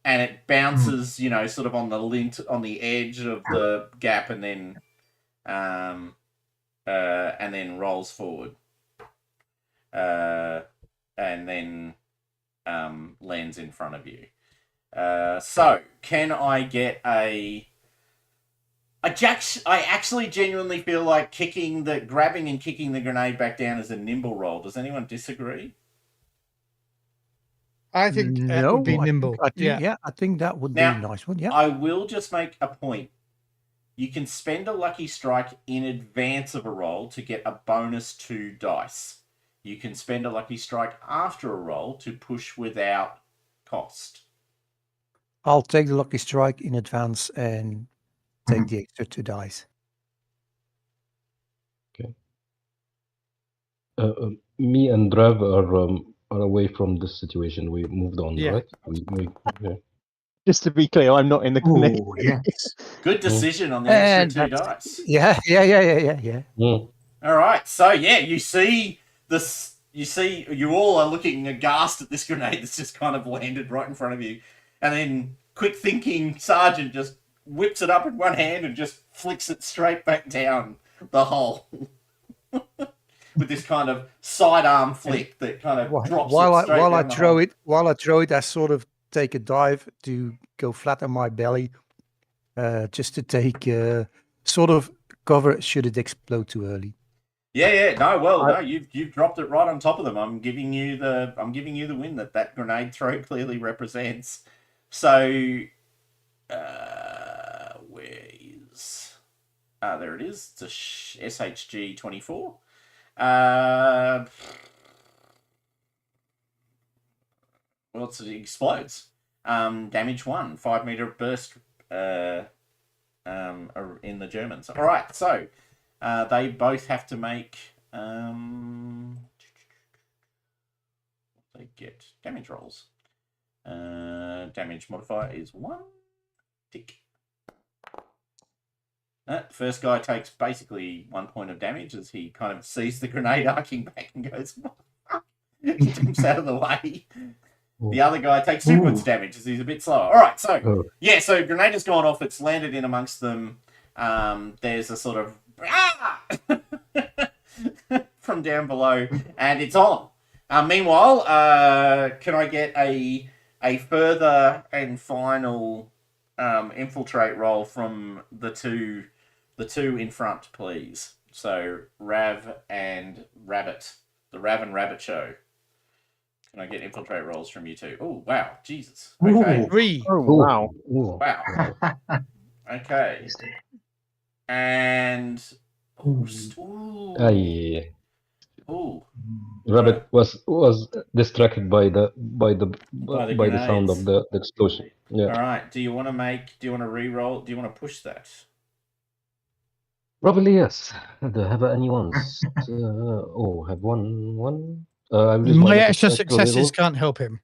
And it bounces, sort of on the lint, on the edge of the gap, and then rolls forward, and then lands in front of you. So can I get a? I actually genuinely feel like grabbing and kicking the grenade back down is a nimble roll. Does anyone disagree? I think it would be nimble. I think that would be a nice one. Yeah. I will just make a point. You can spend a lucky strike in advance of a roll to get a bonus 2 dice. You can spend a lucky strike after a roll to push without cost. I'll take the lucky strike in advance and take the extra 2 dice. Okay. Me and Drav are away from this situation. We moved on, right? Yeah. Just to be clear, I'm not in the grenade. Oh, yes. Good decision on the extra 2 dice. Yeah. All right, so you see this. You all are looking aghast at this grenade that's just kind of landed right in front of you, and then quick thinking sergeant just whips it up in one hand and just flicks it straight back down the hole with this kind of sidearm flick that kind of drops while it straight while down I the throw hole. it while I throw it, I sort of take a dive to go flat on my belly, just to take sort of cover should it explode too early. No, you've dropped it right on top of them. I'm giving you the win that grenade throw clearly represents. So, where is? There it is. It's a SHG 24. Well, it explodes. Damage 1, 5 meter burst. In the Germans. All right, so. They both have to make they get damage rolls. Damage modifier is 1. Tick. The first guy takes basically 1 point of damage as he kind of sees the grenade arcing back and goes, he jumps out of the way. The other guy takes 2 points of damage as he's a bit slower. All right, so so grenade has gone off. It's landed in amongst them. There's a sort of from down below, and it's on. Meanwhile, can I get a further and final infiltrate roll from the two in front, please? So Rav and Rabbit, the Rav and Rabbit show. Can I get infiltrate rolls from you two? Oh wow, Jesus. Okay. 3. Oh, wow. Wow. Okay. And Rabbit was distracted by the sound of the explosion. Yeah. All right. Do you want to re-roll? Do you want to push that? Probably yes. Do I have any ones? Have one. My extra successes can't help him.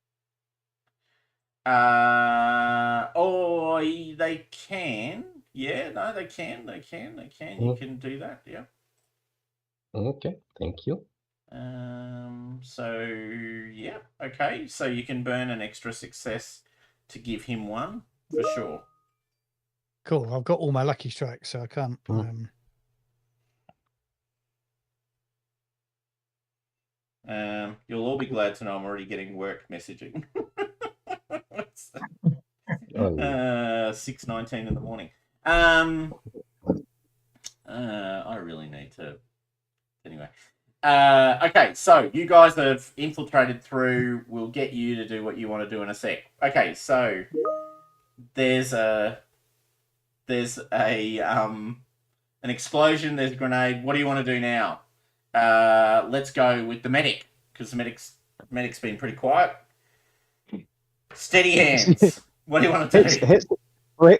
They can. Yeah, no, they can. You can do that. Yeah. Okay, thank you. So yeah, okay. So you can burn an extra success to give him one for sure. Cool. I've got all my lucky strikes, so I can't. You'll all be glad to know I'm already getting work messaging. 6:19 in the morning. I really need to. Anyway. Okay, so you guys have infiltrated through. We'll get you to do what you want to do in a sec. Okay, so there's an explosion. There's a grenade. What do you want to do now? Let's go with the medic because the medic's been pretty quiet. Steady hands. What do you want to do?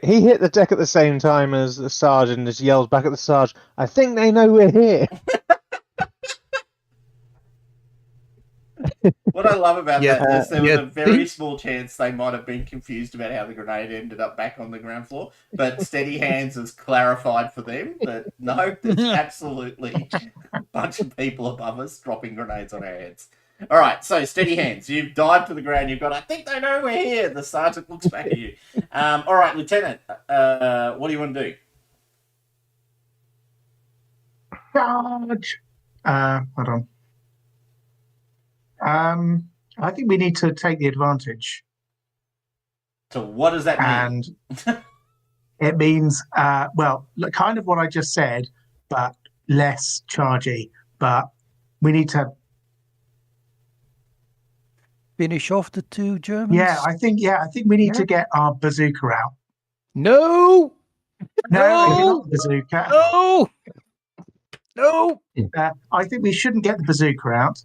He hit the deck at the same time as the sergeant and just yells back at the sergeant, I think they know we're here. What I love about that is there was yeah, a very small chance they might have been confused about how the grenade ended up back on the ground floor, but Steady Hands has clarified for them that no, there's absolutely a bunch of people above us dropping grenades on our heads. All right, so Steady Hands, you've dived to the ground, you've got, I think they know we're here. The sergeant looks back at you. All right, Lieutenant, what do you want to do? Charge. Hold on. I think we need to take the advantage. So what does that mean? And it means, well, kind of what I just said, but less chargy. But we need to finish off the two Germans. Yeah, I think we need to get our bazooka out. No, not the bazooka. No. I think we shouldn't get the bazooka out.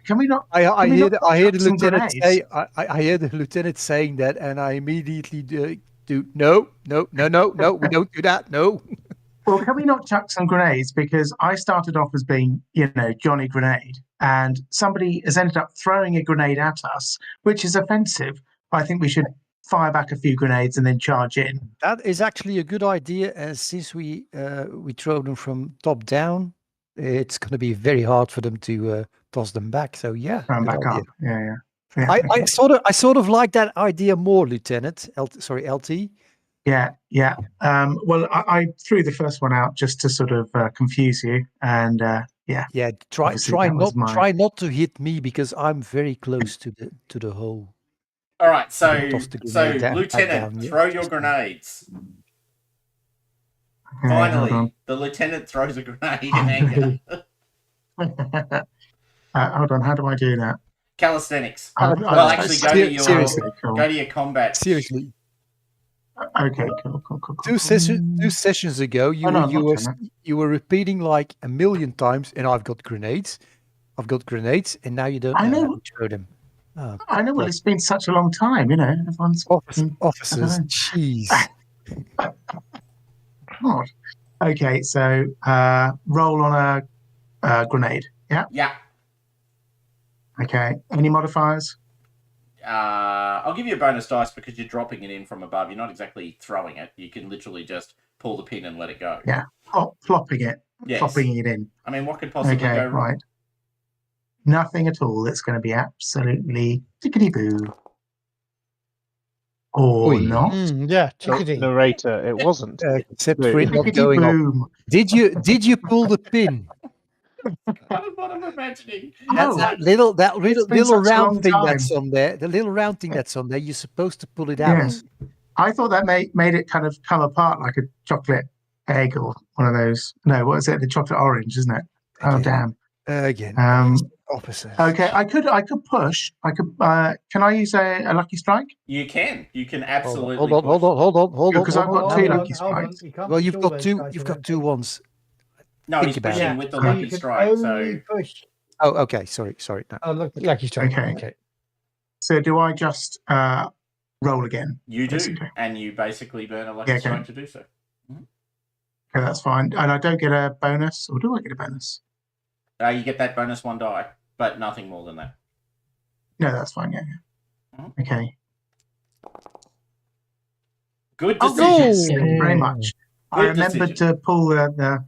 Can we not? I hear the lieutenant say. I hear the lieutenant saying that, and I immediately do. No. We don't do that. No. Well, can we not chuck some grenades? Because I started off as being, Johnny Grenade, and somebody has ended up throwing a grenade at us, which is offensive. I think we should fire back a few grenades and then charge in. That is actually a good idea, and since we throw them from top down, it's going to be very hard for them to toss them back. So yeah, back up. Yeah. I sort of like that idea more, Lieutenant. LT. Yeah. Well, I threw the first one out just to sort of confuse you, and yeah. Try not to hit me because I'm very close to the hole. All right, so Lieutenant, throw your grenades. Okay, finally, the lieutenant throws a grenade in anger. Hold on, how do I do that? Calisthenics. Go to your combat. Seriously. Okay, cool. Two sessions ago, you were repeating like a million times, and I've got grenades, and now you don't know how to throw them. Oh, I know. Well, it's been such a long time, Everyone's officers. Jeez. God. Okay, so roll on a grenade. Yeah. Yeah. Okay. Any modifiers? I'll give you a bonus dice because you're dropping it in from above. You're not exactly throwing it. You can literally just pull the pin and let it go. Yeah. Flopping it. Yes. Flopping it in. I mean, what could possibly go wrong? Right. Nothing at all. It's going to be absolutely tickety-boo. Or not. Yeah, tickety. Narrator, it wasn't. Except for it not going off. Did you pull the pin? That's what I'm imagining. That little round thing that's on there. The little round thing that's on there. You're supposed to pull it out. Yeah. I thought that made it kind of come apart like a chocolate egg or one of those. No, what is it? The chocolate orange, isn't it? Oh, damn. Again. Opposite. Okay, I could push. I could. Can I use a lucky strike? You can. You can absolutely. Hold on. Because I've got two lucky strikes. Well, you've got two. You've got 2 ones. No, he's pushing with the lucky strike. So. Push. Oh, okay. Sorry. No. Oh, look, lucky strike. Okay. So do I just roll again? You do, basically? And you basically burn a lucky strike to do so. Okay, that's fine. And I don't get a bonus, or do I get a bonus? You get that bonus 1 die, but nothing more than that. No, that's fine. Yeah. Mm-hmm. Okay. Good decision. Yes, thank you very much. I remembered to pull the.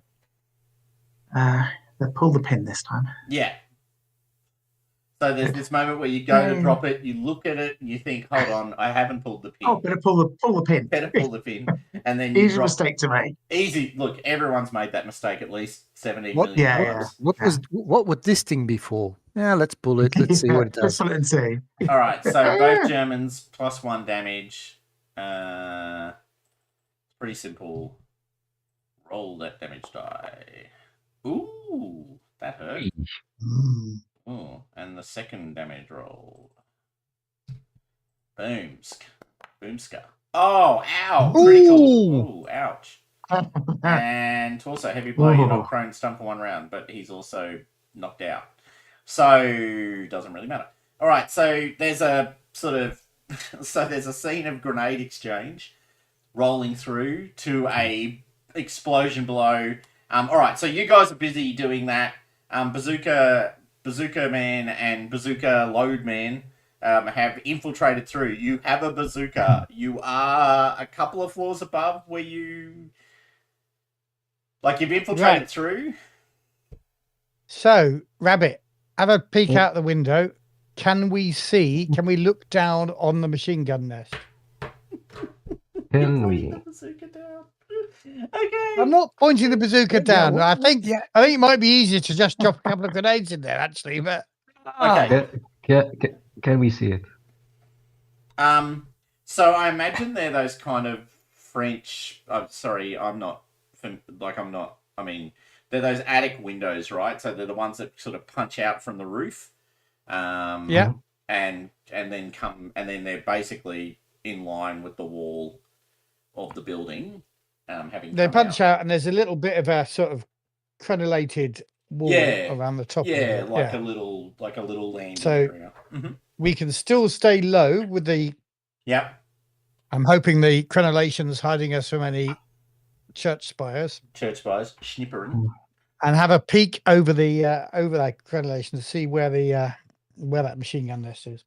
Pull the pin this time. Yeah. So there's this moment where you go to drop it, you look at it, and you think, "Hold on, I haven't pulled the pin. Oh, better pull the pin. Better pull the pin." And then you Easy drop. mistake to make. Easy. Look, everyone's made that mistake at least 17 What- million Yeah, times. What would this thing be for? Yeah, let's pull it. Let's see what it Let's does. pull it and see. All right, so both Germans +1 damage. Pretty simple. Roll that damage die. Ooh, that hurt. Ooh, and the second damage roll. Boomska. Oh, ow! Critical. Ooh, ouch. And torso, heavy blow. You're not prone, stunned for 1 round, but he's also knocked out. So, doesn't really matter. All right, so there's a sort of... So there's a scene of grenade exchange rolling through to a explosion below. All right, so you guys are busy doing that. Bazooka Man and Bazooka Load Man have infiltrated through. You have a bazooka. You are a couple of floors above where you... Like, you've infiltrated through. So, Rabbit, have a peek out the window. Can we look down on the machine gun nest? Can we? Bazooka down. Okay. I'm not pointing the bazooka down. well, I think it might be easier to just drop a couple of grenades in there, actually. But Okay. Can we see it? So I imagine they're those kind of French. I mean, they're those attic windows, right? So they're the ones that sort of punch out from the roof. yeah. And then they're basically in line with the wall of the building. They punch out, and there's a little bit of a sort of crenulated wall around the top. Yeah, like a little landing area. We can still stay low with the. Yeah. I'm hoping the crenulation's hiding us from any church spires. Schnippering. And have a peek over the over that crenulation to see where that machine gun nest is.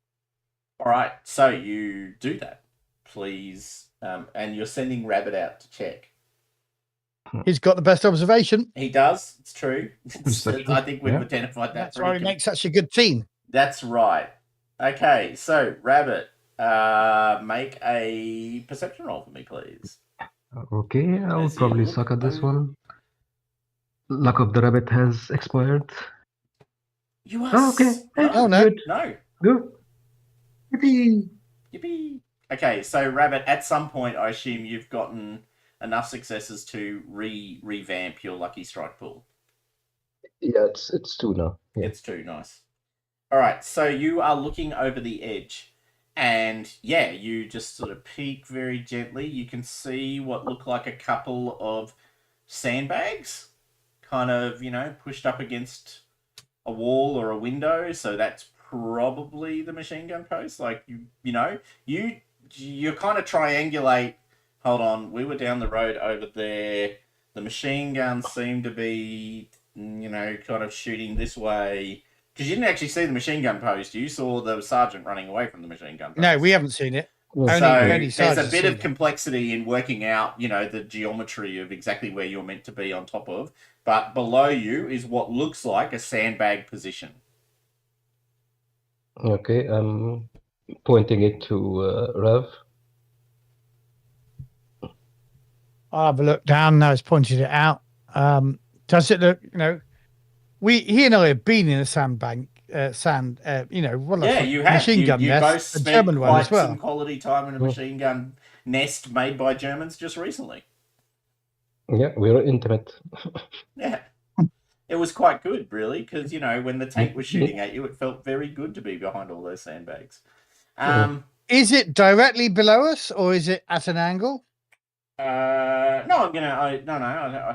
All right, so you do that, please, and you're sending Rabbit out to check. He's got the best observation. He does. It's true. I think we've identified that. That's why he makes such a good team. That's right. Okay, so Rabbit, make a perception roll for me, please. Okay, I'll probably suck at this one. Luck of the rabbit has expired. You are. Oh, okay. Oh, no. Good. No. Good. Yippee. Okay, so Rabbit, at some point, I assume you've gotten enough successes to revamp your Lucky Strike pool. Yeah, it's 2 now. Yeah. It's 2, nice. All right, so you are looking over the edge, and you just sort of peek very gently. You can see what look like a couple of sandbags, kind of, pushed up against a wall or a window. So that's probably the machine gun post. Like you kind of triangulate. Hold on, we were down the road over there. The machine guns seem to be, kind of shooting this way. Because you didn't actually see the machine gun post. You saw the sergeant running away from the machine gun post. No, we haven't seen it. So there's a bit of complexity in working out, the geometry of exactly where you're meant to be on top of. But below you is what looks like a sandbag position. Okay, I'm pointing it to Rev. I'll have a look down. Now it's pointed it out. Does it look? He and I have been in a sandbank. You have machine gun nest, both a spent German one as well. some quality time in a machine gun nest made by Germans just recently. Yeah, we're intimate. Yeah. It was quite good, really, because, when the tank was shooting at you, it felt very good to be behind all those sandbags. Is it directly below us, or is it at an angle? I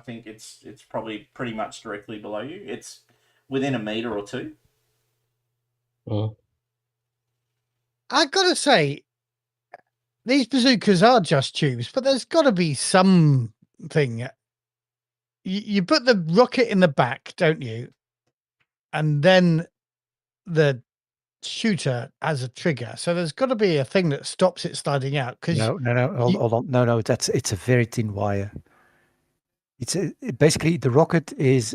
think it's probably pretty much directly below you. It's within a meter or 2. I've got to say, these bazookas are just tubes, but there's got to be something. You put the rocket in the back, don't you? And then the shooter has a trigger. So there's got to be a thing that stops it sliding out. No. Hold on. No. It's a very thin wire. It's basically the rocket is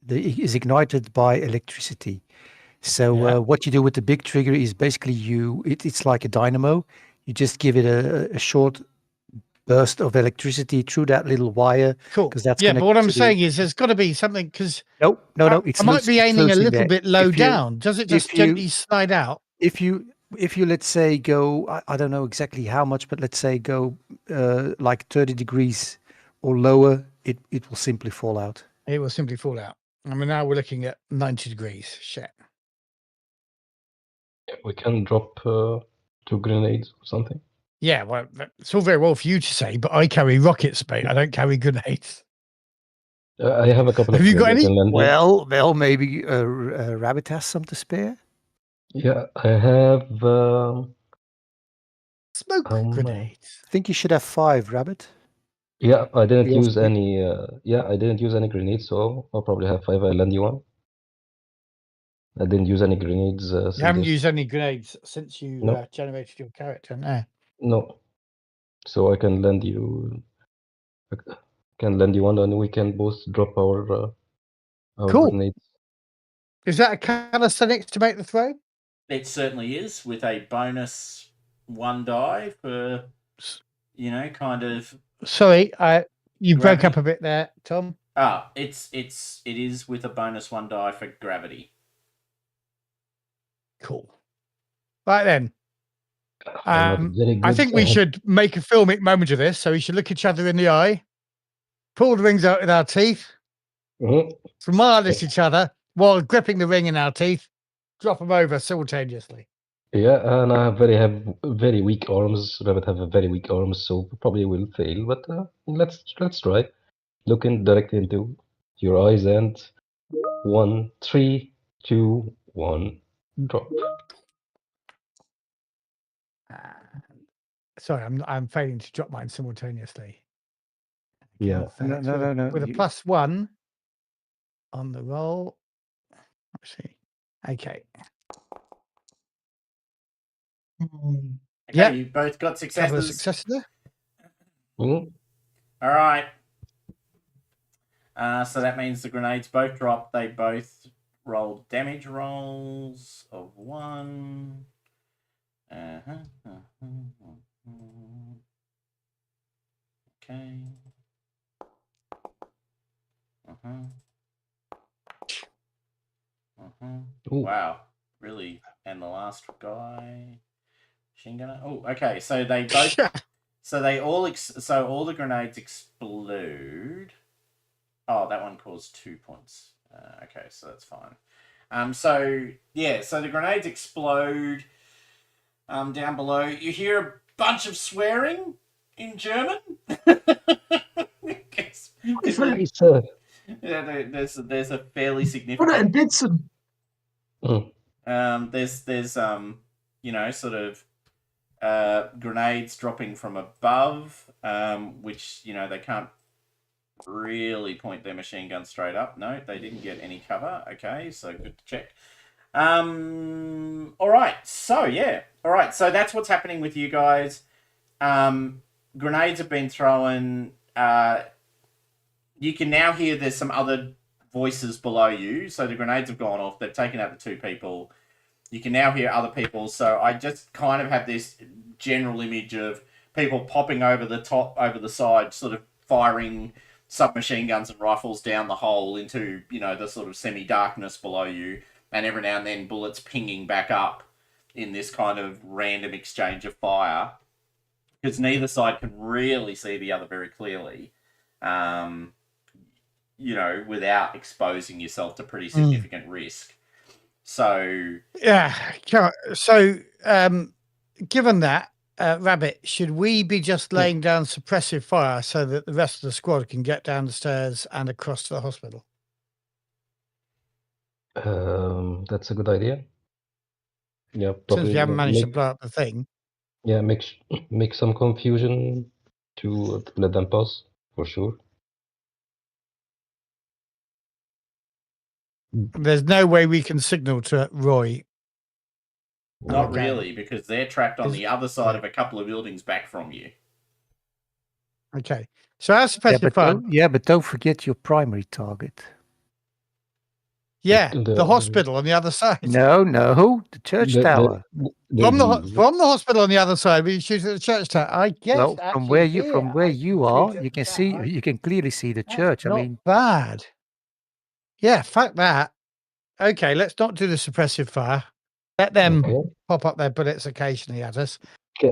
is ignited by electricity. So Yeah. what you do with the big trigger is basically it's like a dynamo. You just give it a short burst of electricity through that little wire. Cool. 'Cause that's Yeah, but what connected I'm to the- saying is there's got to be something because No, I might be aiming a in little there. bit low If you- down. Does it just if you- gently slide out? If you let's say go, I don't know exactly how much, but let's say go like 30 degrees or lower, it will simply fall out. It will simply fall out. I mean, now we're looking at 90 degrees. Shit. We can drop 2 grenades or something. Yeah, well, it's all very well for you to say, but I carry rockets, mate. I don't carry grenades. I have a couple of Have you got grenades any? in landing. Well, maybe Rabbit has some to spare. Yeah, I have. Smoke how many? grenades. I think you should have 5, Rabbit. Yeah, I didn't Yours use big. any. I didn't use any grenades, so I'll probably have 5. I'll lend you one. I didn't use any grenades. You haven't used any grenades since you No. generated your character, no? No, so I can lend you. One, and we can both drop our Cool. grenades. Is that a calisthenics to make the throw? It certainly is, with a bonus 1 die for, kind of. Sorry, you broke Gravity. up a bit there, Tom. It is with a bonus 1 die for gravity. Cool. Right then. I'm not very I good think we at- should make a filmic moment of this. So we should look each other in the eye, pull the rings out with our teeth, Mhm. smile at each other while gripping the ring in our teeth, drop them over simultaneously. Yeah, and I have very weak arms. Rabbit have a very weak arms, so probably will fail. But let's try. Looking directly into your eyes and 1, 3, 2, 1, drop. Sorry, I'm failing to drop mine simultaneously. Yeah. Okay, No. With a +1 on the roll. Let's see. Okay. Okay, Yeah. you both got Couple of successes. successes there. Mhm. All right. So that means the grenades both dropped. They both rolled damage rolls of 1. Okay. Ooh. Wow. Really? And the last guy, machine gunner. Oh, okay. So they both. So they all. So all the grenades explode. Oh, that one caused 2 points. Okay, so that's fine. So the grenades explode. Down below, you hear a bunch of swearing in German. Scheiße. Yeah, there's a fairly Put it significant. in Bidson. There's sort of grenades dropping from above, which they can't really point their machine gun straight up. No, they didn't get any cover. Okay, so good to check. All right, so that's what's happening with you guys. Grenades have been thrown. You can now hear there's some other voices below you. So the grenades have gone off. They've taken out the 2 people. You can now hear other people. So I just kind of have this general image of people popping over the top, over the side, sort of firing submachine guns and rifles down the hole into, the sort of semi-darkness below you. And every now and then bullets pinging back up in this kind of random exchange of fire. Because neither side can really see the other very clearly. Without exposing yourself to pretty significant risk. So yeah. So given that, Rabbit, should we be just laying down suppressive fire so that the rest of the squad can get down the stairs and across to the hospital? That's a good idea. Yeah, Since probably we haven't managed to blow up the thing. Yeah, make some confusion to let them pass for sure. There's no way we can signal to Roy. not Okay. really, because they're trapped on the other side of a couple of buildings back from you. Okay. So our Yeah, suppressive but fire. but don't forget your primary target. Yeah, The- the hospital on the other side. No, the church tower. From the hospital on the other side, we shoot at the church tower. I guess Well, from where actually you are, you can see, you can clearly see the church. I not mean, bad. Yeah, fuck that. Okay, let's not do the suppressive fire. Let them pop up their bullets occasionally at us.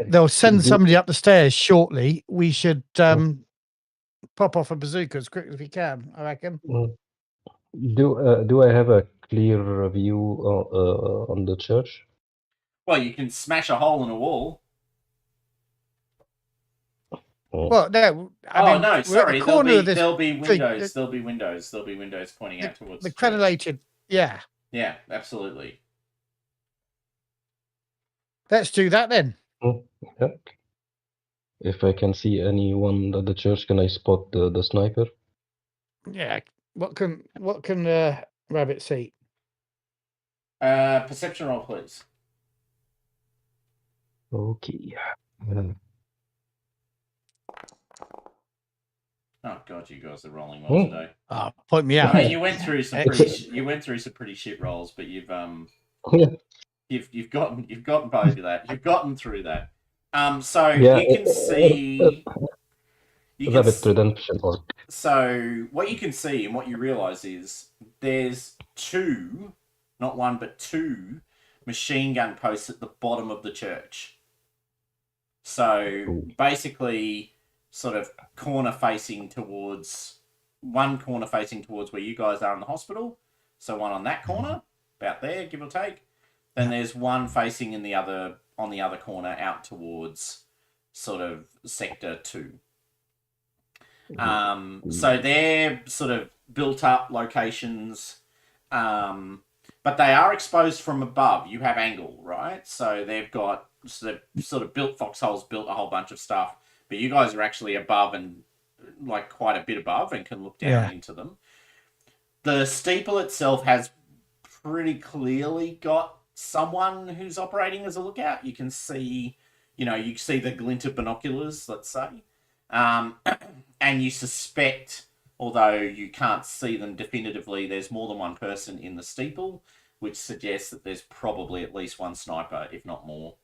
They'll send somebody up the stairs shortly. We should pop off a bazooka as quick as we can, I reckon. Do I have a clear view on the church? Well, you can smash a hole in a wall. Well, no. I mean, no, sorry. the corner of this There'll be street, windows. There'll be windows. There'll be windows pointing out towards the church. crenellated. Yeah. Yeah, absolutely. Let's do that then. Yeah. If I can see anyone at the church, can I spot the sniper? Yeah. What can Rabbit see? Perception roll, please. Okay. Oh god, you guys are rolling well today. Oh, point me out. I mean, you went through some pretty shit rolls, but you've gotten both of that. You've gotten through that. So Yeah, you can see. Rabbit redemption arc. So what you can see and what you realise is there's two, not one but two, machine gun posts at the bottom of the church. So basically, sort of corner facing towards where you guys are in the hospital. So one on that corner, about there, give or take. Then there's one facing on the other corner out towards sort of sector 2. So they're sort of built up locations, but they are exposed from above. You have angle, right? So they've sort of built foxholes, built a whole bunch of stuff, but you guys are actually above and like quite a bit above and can look down into them. The steeple itself has pretty clearly got someone who's operating as a lookout. You can see, you see the glint of binoculars, let's say. And you suspect, although you can't see them definitively, there's more than one person in the steeple, which suggests that there's probably at least one sniper, if not more,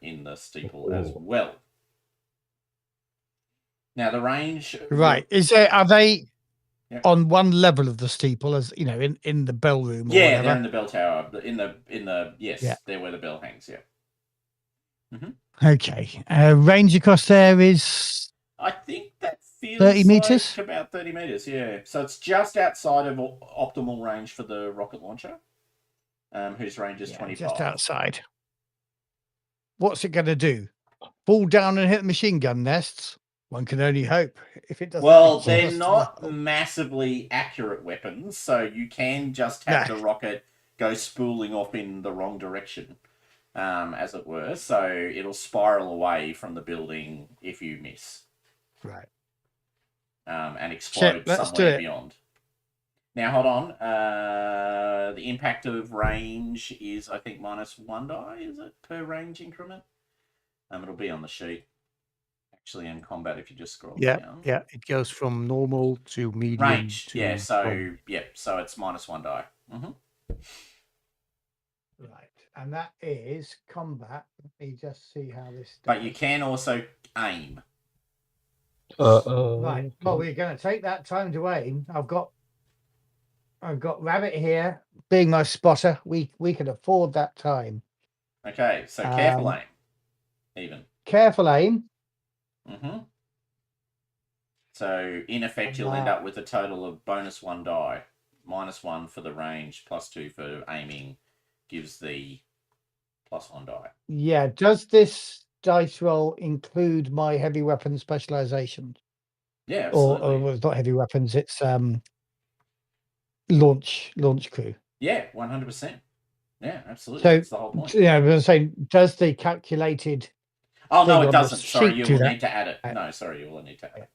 in the steeple as well. Now the range, right? Are they on one level of the steeple, as in the bell room? Or whatever? They're in the bell tower. They're where the bell hangs. Yeah. Mm-hmm. Okay. Range across there is. I think that feels 30 meters? like about 30 meters, yeah. So it's just outside of optimal range for the rocket launcher, whose range is 25. Just outside. What's it going to do? Fall down and hit the machine gun nests? One can only hope. If it doesn't. Well, they're not massively accurate weapons, so you can just have the rocket go spooling off in the wrong direction, as it were. So it'll spiral away from the building if you miss. Right. And explode somewhere beyond. Now, hold on. The impact of range is, I think, -1 die, is it, per range increment? It'll be on the sheet. Actually, in combat, if you just scroll down. Yeah, it goes from normal to medium. Range, to so it's -1 die. Mm-hmm. Right, and that is combat. Let me just see how this. But you can also aim. Right. Well, we're going to take that time to aim. I've got Rabbit here being my spotter. We can afford that time. Okay, so careful aim. Even. Careful aim. Mm-hmm. So in effect, you'll end up with a total of -1 die, -1 for the range, +2 for aiming, gives the +1 die. Yeah. Does this dice roll include my heavy weapon specialization? Yeah, absolutely. Or it's not heavy weapons. It's launch crew. Yeah, 100%. Yeah, absolutely. So that's the whole point. I was saying, does the calculated? Oh no, it doesn't. Sorry, you will need to add it. No, sorry, you will need to add it.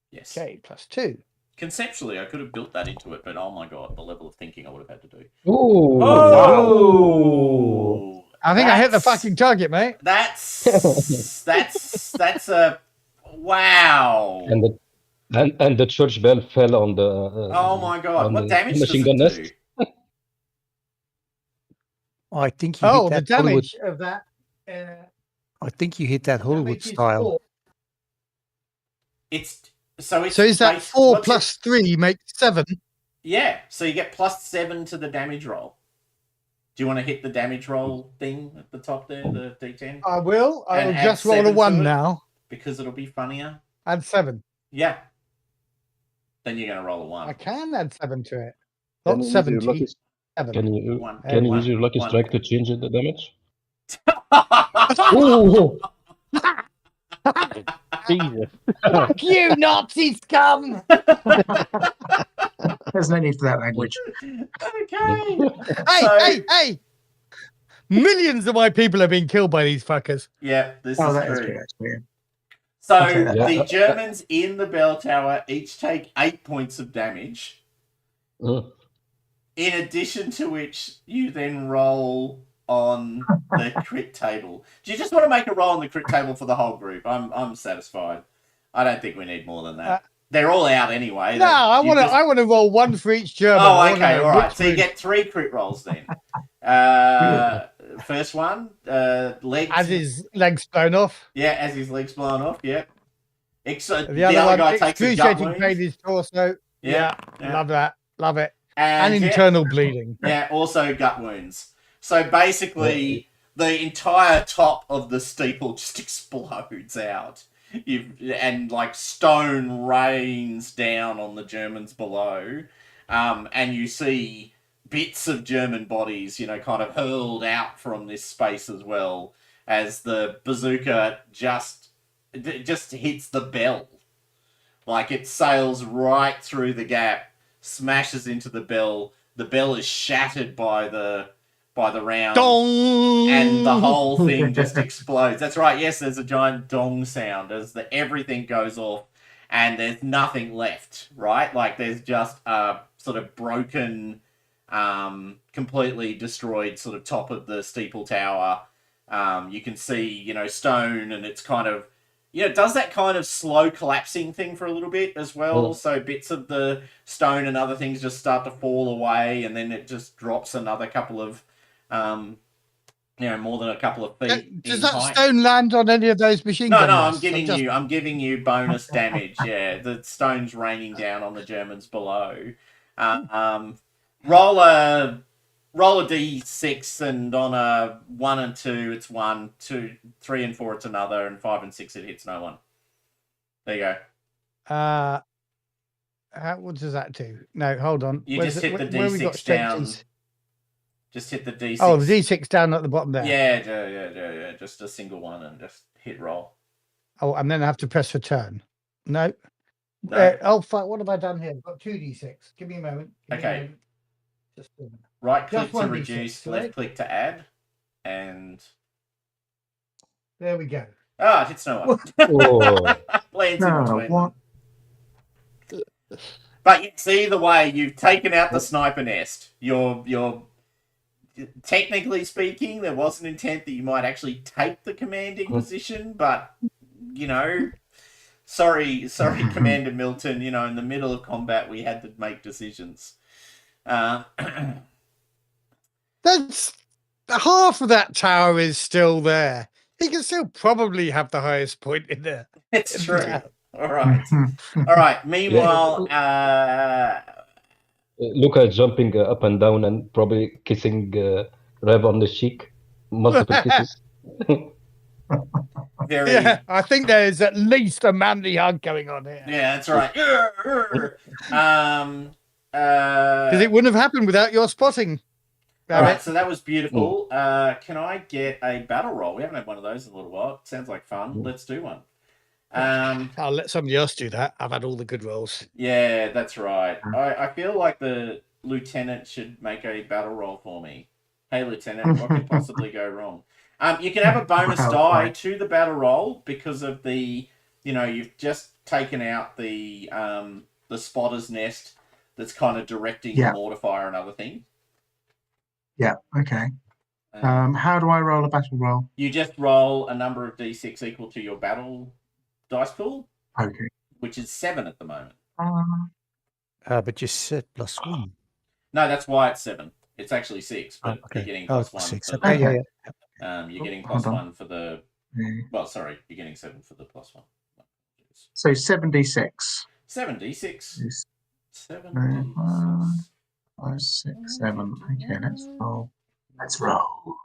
Yes. Okay, +2. Conceptually, I could have built that into it, but oh my god, the level of thinking I would have had to do. Ooh! Oh! I think I hit the fucking target, mate. That's a Wow. And the church bell fell on the. Oh my god! on What the damage does machine it gun do? nest. I think you hit Oh, the that Hollywood. damage of that. I think you hit that Hollywood damage is style. 4. It's So is that 4 plus 3 makes 7? Yeah, so you get +7 to the damage roll. Do you want to hit the damage roll thing at the top there, the D10? I will. I And will add just roll a 7 to 1 it? now. Because it'll be funnier. Add 7. Yeah. Then you're going to roll a 1. I can add 7 to it. Can Not you use your 70. lucky? 7. Can you One. can you One. use your lucky One. strike to change the damage? Oh, Jesus. fuck you, Nazi scum! There's no need for that language. Okay. Hey, So- hey! Millions of my people have been killed by these fuckers. Yeah, this Oh, is that is true. true, actually. So I'll take that the back. Germans in the bell tower each take 8 points of damage. Mm. In addition to which, you then roll on the crit table. Do you just want to make a roll on the crit table for the whole group? I'm satisfied. I don't think we need more than that. They're all out anyway. No, I You just- want to roll 1 for each German. Oh, I wanna okay, know all right. which So you wound- get 3 crit rolls then. First one, legs. as his legs blown off. Yeah, as his legs blown off. Yeah. The other one, guy takes a gut excruciating wound. pain in his torso. Yeah. Love that. Love it. And And yeah, internal bleeding. yeah, also gut wounds. So basically, the entire top of the steeple just explodes out. And like stone rains down on the Germans below, and you see bits of German bodies, kind of hurled out from this space as well, as the bazooka just hits the bell. Like it sails right through the gap, smashes into the bell. The bell is shattered by the round. Dong! And the whole thing just explodes. That's right. Yes, there's a giant dong sound as everything goes off, and there's nothing left. Right, like there's just a sort of broken, completely destroyed sort of top of the steeple tower. You can see, stone, and it's kind of, it does that kind of slow collapsing thing for a little bit as well. Oh. So bits of the stone and other things just start to fall away, and then it just drops another couple of. More than a couple of feet. Does in that height. stone land on any of those machine No, gun no, I'm nests? I'm giving you bonus damage. Yeah, the stone's raining down on the Germans below. Roll a d6, and on a 1 and 2, it's 1, 2, 3 and 4, it's another, and 5 and 6, it hits no one. There you go. What does that do? No, hold on. You Where's just hit the where we got d6 strength down. is? Just hit the d6. Oh, the D6 down at the bottom there. Yeah. Just a single one, and just hit roll. Oh, and then I have to press return. No. No. Oh, fuck. What have I done here? I've got 2 D6. Give me a moment. Okay. Just a minute. Right click Just to 1d6, reduce, right? left click to add, and There we go. it hits no one. Oh, Lands in No, between what? them. But yes, either way, you've taken out the sniper nest. You're technically speaking, there was an intent that you might actually take the commanding position, but sorry, Commander Milton. In the middle of combat, we had to make decisions. That's half of that tower is still there. He can still probably have the highest point in there. It's true. All right. Meanwhile, Luca is jumping up and down and probably kissing Rev on the cheek. Multiple kisses. very. Yeah, I think there's at least a manly hug going on here. Yeah, that's right. Because it wouldn't have happened without your spotting. All right, so that was beautiful. Can I get a battle roll? We haven't had one of those in a little while. Sounds like fun. Let's do one. I'll let somebody else do that. I've had all the good rolls. Yeah, that's right. I feel like the lieutenant should make a battle roll for me. Hey, lieutenant, what could possibly go wrong? You can have a bonus die to the battle roll because of the, you've just taken out the spotter's nest that's kind of directing the mortar and other thing. Yeah, okay. How do I roll a battle roll? You just roll a number of d6 equal to your battle dice pool, Okay. which is 7 at the moment. But you said +1. No, that's why it's 7. It's actually 6, but Okay. you're getting Oh, plus it's 1 6. for Okay, the. yeah. You're getting Hold plus on. 1 for the. Well, sorry, you're getting 7 for the plus 1. So 76. 76. 76. 5, 6, 7. Okay, let's roll. Let's roll.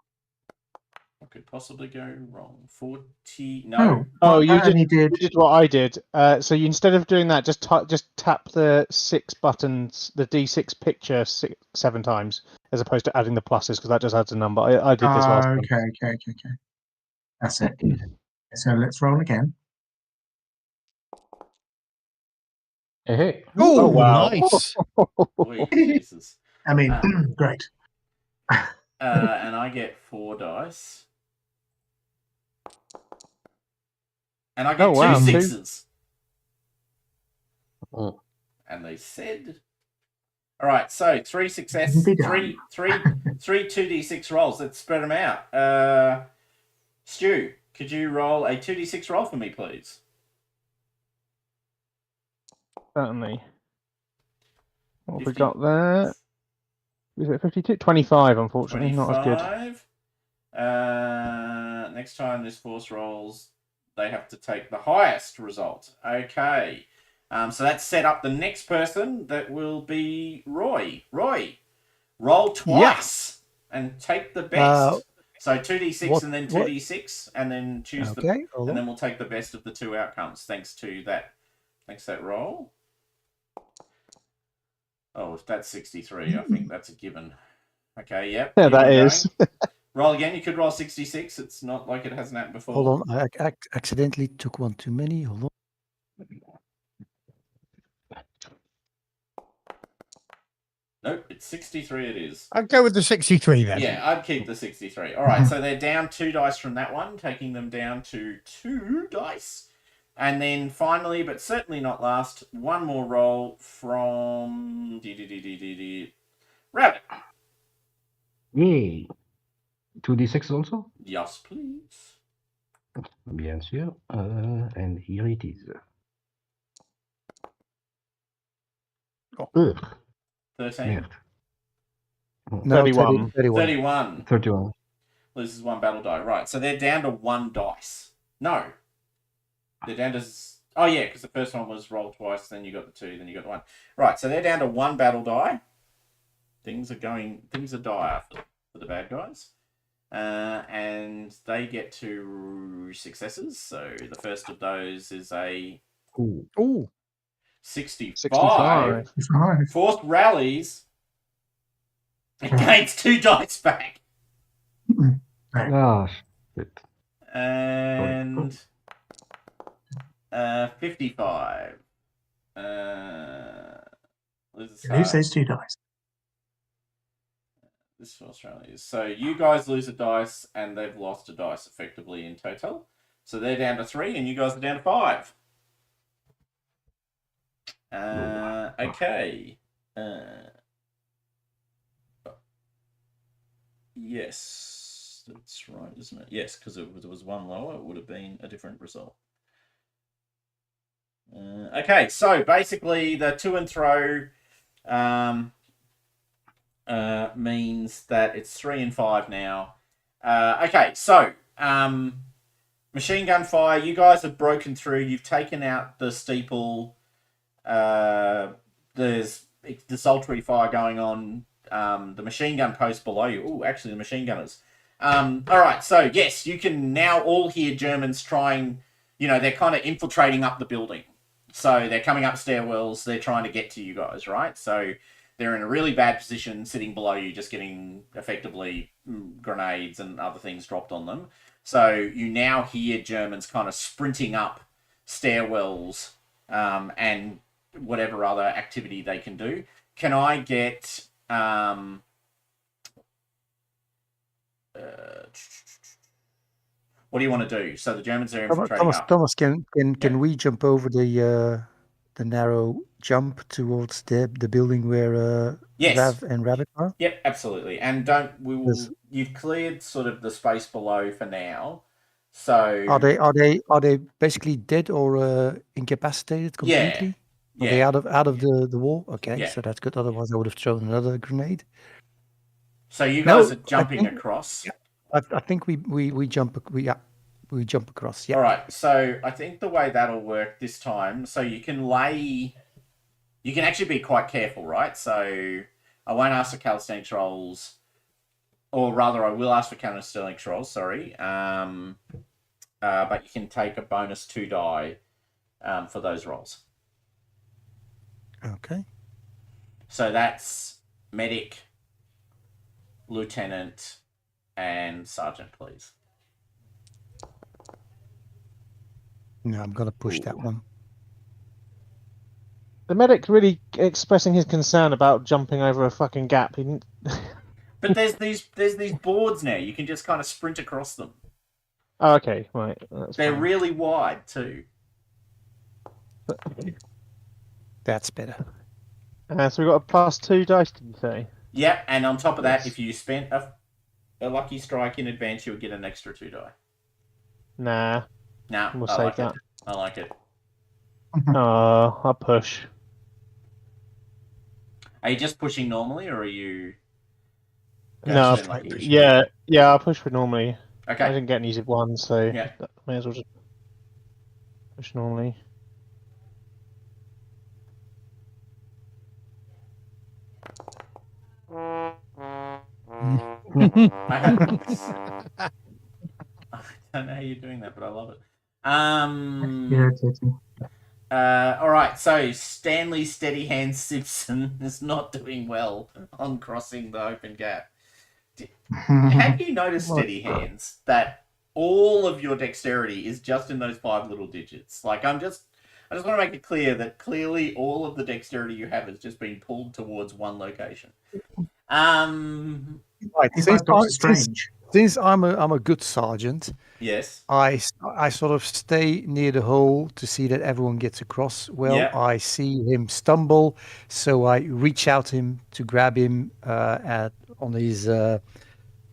What could possibly go wrong? 40. No. Oh, you only did. did what I did. So you, instead of doing that, just tap the 6 buttons, the D6 picture 7 times, as opposed to adding the pluses, because that just adds a number. I did this last time. Okay. That's it. So let's roll again. Hey. Oh, wow. nice. Wait, Jesus. I mean, great. And I get 4 dice. And I get Oh, wow, 2 two. 6s. Oh. And they said. All right, so 3 success, Be done. three 2d6 rolls. Let's spread them out. Stu, could you roll a 2d6 roll for me, please? Certainly. What have we 50. got there? Is it 52? 25, unfortunately. Not as good. 25. Next time this force rolls, they have to take the highest result. Okay. So that's set up the next person. That will be Roy. Roy, roll twice and take the best. So 2d6 and then 2d6, and then choose the. And then we'll take the best of the 2 outcomes. Thanks to that roll. Oh, if that's 63, I think that's a given. Okay, yep. Yeah, that is. Roll again. You could roll 66. It's not like it hasn't happened before. Hold on. I accidentally took one too many. Hold on. Nope, it's 63 it is. I'll go with the 63 then. Yeah, I'd keep the 63. All right, so they're down 2 dice from that one, taking them down to 2 dice. And then finally, but certainly not last, one more roll from Rabbit. Yay. 2d6 also? Yes, please. Bien sûr. And here it is. Ugh. 13. Merde. No, 31. 31. 31. Loses 1 battle die. Right, so they're down to 1 dice. No. They're down to... Oh, yeah, because the first one was roll twice, then you got the 2, then you got the 1. Right, so they're down to 1 battle die. Things are dire for the bad guys. And they get 2 successes. So the first of those is a... Ooh. 65. Forced rallies and gains 2 dice back. Ah, shit. And 55. Lose those 2 dice. This is Australia. So you guys lose a dice, and they've lost a dice effectively in total. So they're down to 3, and you guys are down to 5. Okay. Yes, that's right, isn't it? Yes, because if there was 1 lower, it would have been a different result. Okay, so basically the to and throw means that it's 3 and 5 now. Okay, so machine gun fire. You guys have broken through. You've taken out the steeple. There's desultory fire going on. The machine gun post below you. Oh, actually, the machine gunners. All right, so yes, you can now all hear Germans trying. They're kind of infiltrating up the building. So they're coming up stairwells. They're trying to get to you guys, right? So they're in a really bad position, sitting below you, just getting effectively grenades and other things dropped on them. So you now hear Germans kind of sprinting up stairwells and whatever other activity they can do. Can I get... what do you want to do? So the Germans are infiltrating up. Thomas, can we jump over the narrow jump towards the building where Yes. Rav and Rabbit are? Yep, absolutely. And you've cleared sort of the space below for now. So Are they basically dead or incapacitated completely? Are they yeah. out of the wall? Okay, Yeah. so that's good. Otherwise, I would have thrown another grenade. So you No, guys are I jumping think- across. yeah. I think we jump across. Yeah. All right. So I think the way that'll work this time, so you can actually be quite careful, right? So I won't ask for calisthenics rolls, or rather, I will ask for calisthenics rolls. Sorry. But you can take a bonus 2 die for those rolls. Okay. So that's medic, lieutenant, and sergeant, please. No, I'm gonna push that one. The medic really expressing his concern about jumping over a fucking gap. He didn't... But there's these boards now. You can just kind of sprint across them. Oh, okay, right. They're fine. really wide too. That's better. So we got a +2 dice, did you say? Yep, and on top of that, Yes. if you spent a lucky strike in advance, you would get an extra 2 die. Nah, Nah, we'll I save like that. it. I like it. I'll push. Are you just pushing normally, or are you? No, Spend lucky? yeah, I'll push for normally. I Okay. didn't get an easy one, so Yeah. may as well just push normally. I don't know how you're doing that, but I love it. Irritating. All right, so Stanley Steady Hand Simpson is not doing well on crossing the open gap. Have you noticed, Steady Hands, that all of your dexterity is just in those 5 little digits? Like, I just want to make it clear that clearly all of the dexterity you have has just been pulled towards one location. Right. He's like Doctor Strange. Since I'm a good sergeant, Yes. I sort of stay near the hole to see that everyone gets across. Well, Yeah. I see him stumble, so I reach out him to grab him on his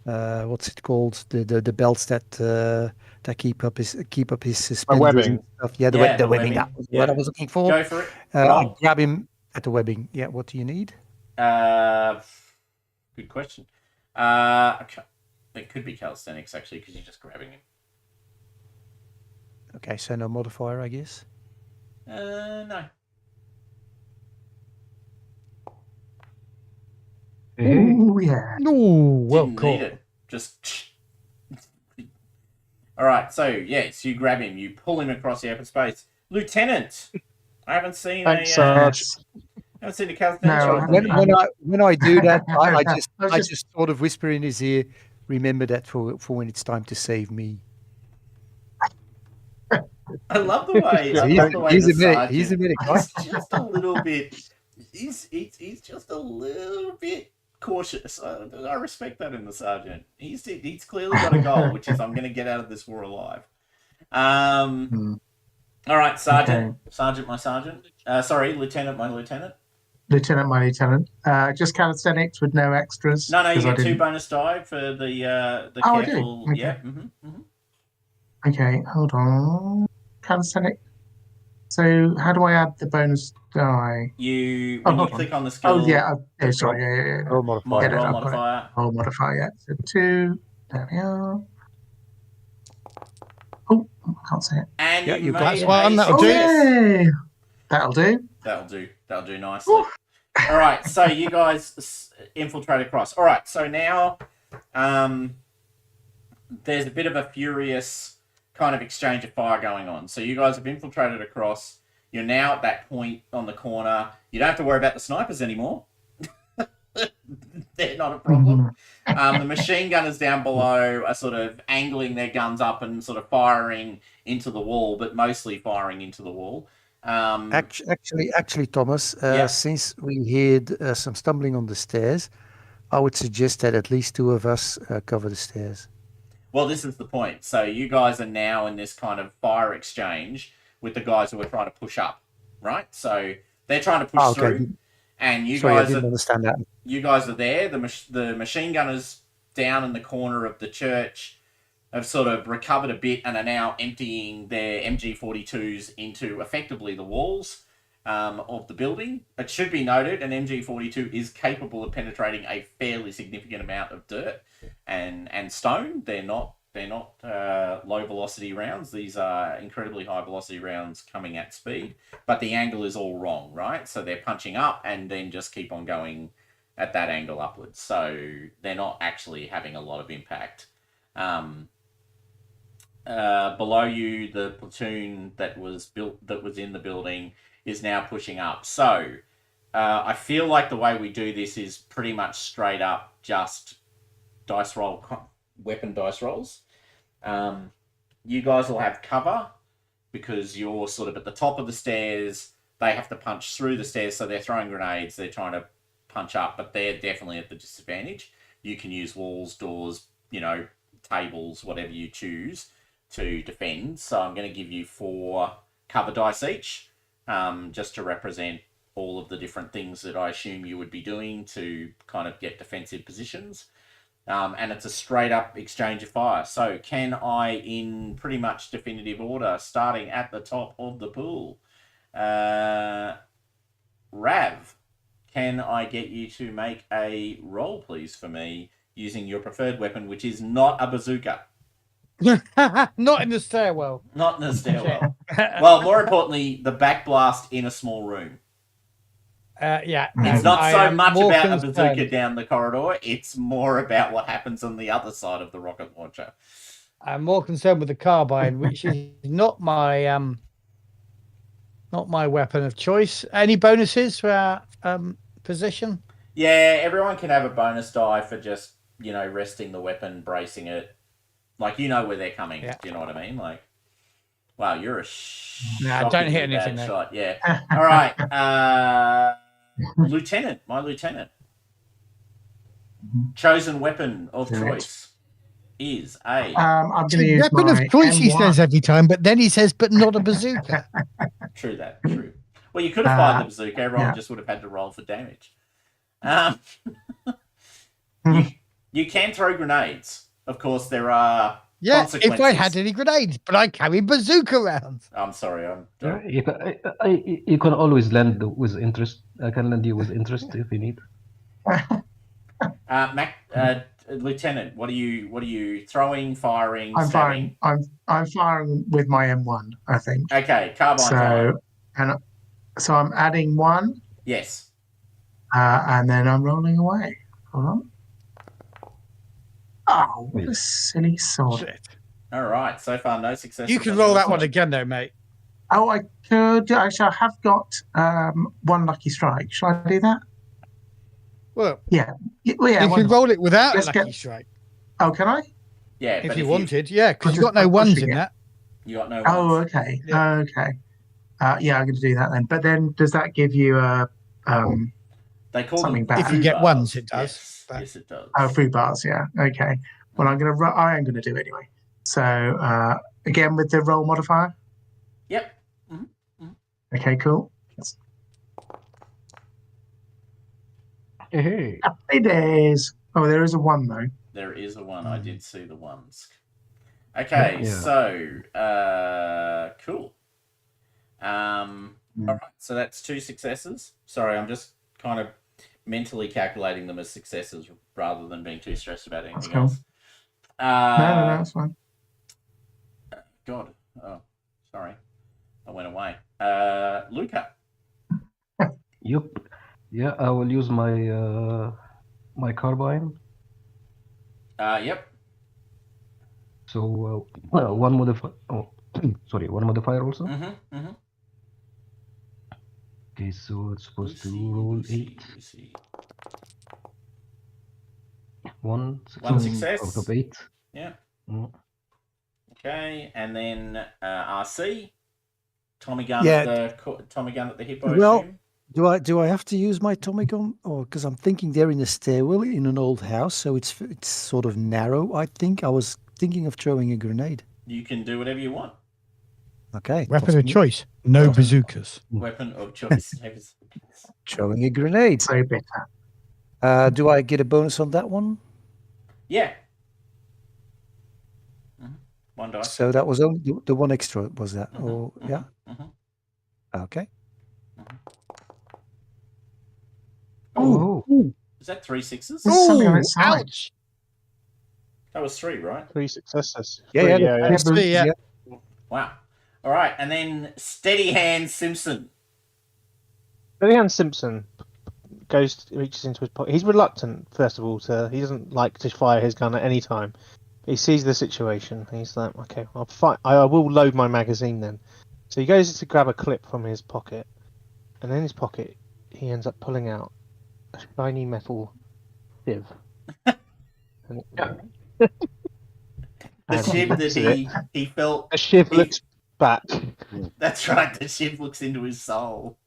what's it called, the belts that keep up his suspenders webbing. and stuff. Yeah, the Yeah, webbing. That was what I was looking for. Go for it. I Roll. grab him at the webbing. Yeah. What do you need? Good question. It could be calisthenics, actually, because you're just grabbing him. Okay, so no modifier, I guess. No. Oh yeah. No, well Didn't caught. need it. Just. All right. So yes, you grab him. You pull him across the open space. Lieutenant, I haven't seen Thanks, a. Sarge. I haven't seen a calisthenics No, roll I from haven't. you. When I do that, I I was just sort of whisper in his ear, remember that for when it's time to save me. I love the way. He's the a medic. sergeant He's a medic. is just a little bit. He's just a little bit cautious. I respect that in the sergeant. He's clearly got a goal, which is I'm going to get out of this war alive. All right, sergeant. Okay. Sergeant, my sergeant. Sorry, lieutenant, my lieutenant. Lieutenant, my lieutenant. Just calisthenics with no extras. No, you 'cause I get 2 didn't- bonus die for the Oh, I do? careful. Okay. Yeah. Okay, hold on. Calisthenic. So how do I add the bonus die? When you hold on. click on the skill. Oh yeah. Sorry. Yeah. Roll modifier. Yeah, roll I've got it. modifier. Roll modifier. Yeah. So 2. There we are. Oh, I can't say it. And Yeah, you you got made one, a that'll Oh do. success. yay! That'll do. That'll do nicely. All right, so you guys infiltrate across. All right, so now there's a bit of a furious kind of exchange of fire going on. So you guys have infiltrated across. You're now at that point on the corner. You don't have to worry about the snipers anymore. They're not a problem. The machine gunners down below are sort of angling their guns up and sort of firing into the wall, but mostly firing into the wall. Actually, Thomas, Yeah. since we heard some stumbling on the stairs, I would suggest that at least 2 of us cover the stairs. Well, this is the point. So you guys are now in this kind of fire exchange with the guys who are trying to push up, right? So they're trying to push through, and you Sorry, I guys didn't are understand that. you guys are there. The machine gunners down in the corner of the church have sort of recovered a bit and are now emptying their MG42s into effectively the walls of the building. It should be noted, an MG42 is capable of penetrating a fairly significant amount of dirt and stone. They're not low velocity rounds. These are incredibly high velocity rounds coming at speed, but the angle is all wrong, right? So they're punching up and then just keep on going at that angle upwards. So they're not actually having a lot of impact. Below you, the platoon that was in the building is now pushing up. So I feel like the way we do this is pretty much straight up just dice roll, weapon dice rolls. You guys will have cover because you're sort of at the top of the stairs. They have to punch through the stairs, so they're throwing grenades. They're trying to punch up, but they're definitely at the disadvantage. You can use walls, doors, tables, whatever you choose to defend. So I'm going to give you 4 cover dice each, just to represent all of the different things that I assume you would be doing to kind of get defensive positions. And it's a straight up exchange of fire. So can I, in pretty much definitive order, starting at the top of the pool, Rav, can I get you to make a roll, please, for me, using your preferred weapon, which is not a bazooka? Not in the stairwell. Not in the stairwell. Well, more importantly, the backblast in a small room. Yeah. It's not so much about a concerned. bazooka down the corridor. It's more about what happens on the other side of the rocket launcher. I'm more concerned with the carbine, which is not my weapon of choice. Any bonuses for our position? Yeah, everyone can have a bonus die for just, resting the weapon, bracing it. Like, where they're coming. Yeah. Do you know what I mean? Like, wow, you're a Nah, don't hit shockingly anything, bad mate. shot. Yeah. All right. Lieutenant, my lieutenant. Chosen weapon of choice is a... I'm going to use Weapon my of choice, he M1. says every time, but then he says, but not a bazooka. True that, true. Well, you could have fired the bazooka. Everyone just would have had to roll for damage. You can throw grenades. Of course, there are consequences. If I had any grenades, but I carry bazooka rounds. I'm sorry. You can always lend with interest. I can lend you with interest if you need. Lieutenant, what are you throwing, firing, I'm stabbing? firing. I'm firing with my M1, I think. Okay, carbine time. So I'm adding 1. Yes. And then I'm rolling away. Hold on. Oh, what a silly sod. Shit. All right. So far, no success. You can roll that one again, though, mate. Oh, I could. Actually, I have got 1 lucky strike. Shall I do that? Well, yeah. you why can not? roll it without Let's a lucky strike. Oh, can I? Yeah, If but you wanted, I'll because you've just got no keep ones pushing in it. that. You got no ones. Oh, okay. Yeah. Okay. Yeah, I'm going to do that then. But then, does that give you a They call something them bad? If you get bars. ones, it does. Yes, But- yes, it does. Oh, 3 bars. Yeah. Okay. Well, I am going to do it anyway. So again with the roll modifier. Yep. Okay. Cool. Hey. Happy days. Oh, there is a 1 though. There is a 1. I did see the 1s. Okay, Yeah. so cool. All right, so that's 2 successes. Sorry, I'm just kind of mentally calculating them as successes rather than being too stressed about anything cool. else. No, it's fine. God, oh, sorry, I went away. Luca. Yep. Yeah, I will use my my carbine. Yep. So one modifier. Oh, sorry, 1 modifier also. Okay, so it's supposed to roll 8. Lucy. 1 One success success. out of 8. Yeah. Mm. Okay, and then RC. Tommy gun Yeah. at the hip. I Well, assume. do I have to use my Tommy gun, or because I'm thinking they're in a stairwell in an old house, so it's sort of narrow. I think I was thinking of throwing a grenade. You can do whatever you want. Okay, Weapon toss of me- choice. No bazookas. Weapon of choice. Throwing a grenade. So bitter. Do I get a bonus on that one? Yeah. 1 dice. So that was only the one extra, was that? Mhm, Or mhm, yeah? mhm. Okay. Oh, Oh, is that 3 sixes? This is something on Ooh, its side. ouch! That was 3, right? 3 successes. Yeah, Three, yeah, yeah, the yeah. three Three, sixes, yeah. Wow. All right, and then Steady Hand Simpson. Billy Simpson reaches into his pocket. He's reluctant, first of all, he doesn't like to fire his gun at any time. He sees the situation. He's like, okay, I'll fight. I will load my magazine then. So he goes to grab a clip from his pocket, and in his pocket, he ends up pulling out a shiny metal sieve. And, The and he shiv that looks at it. he felt. The shiv he- looks back. That's right. The shiv looks into his soul.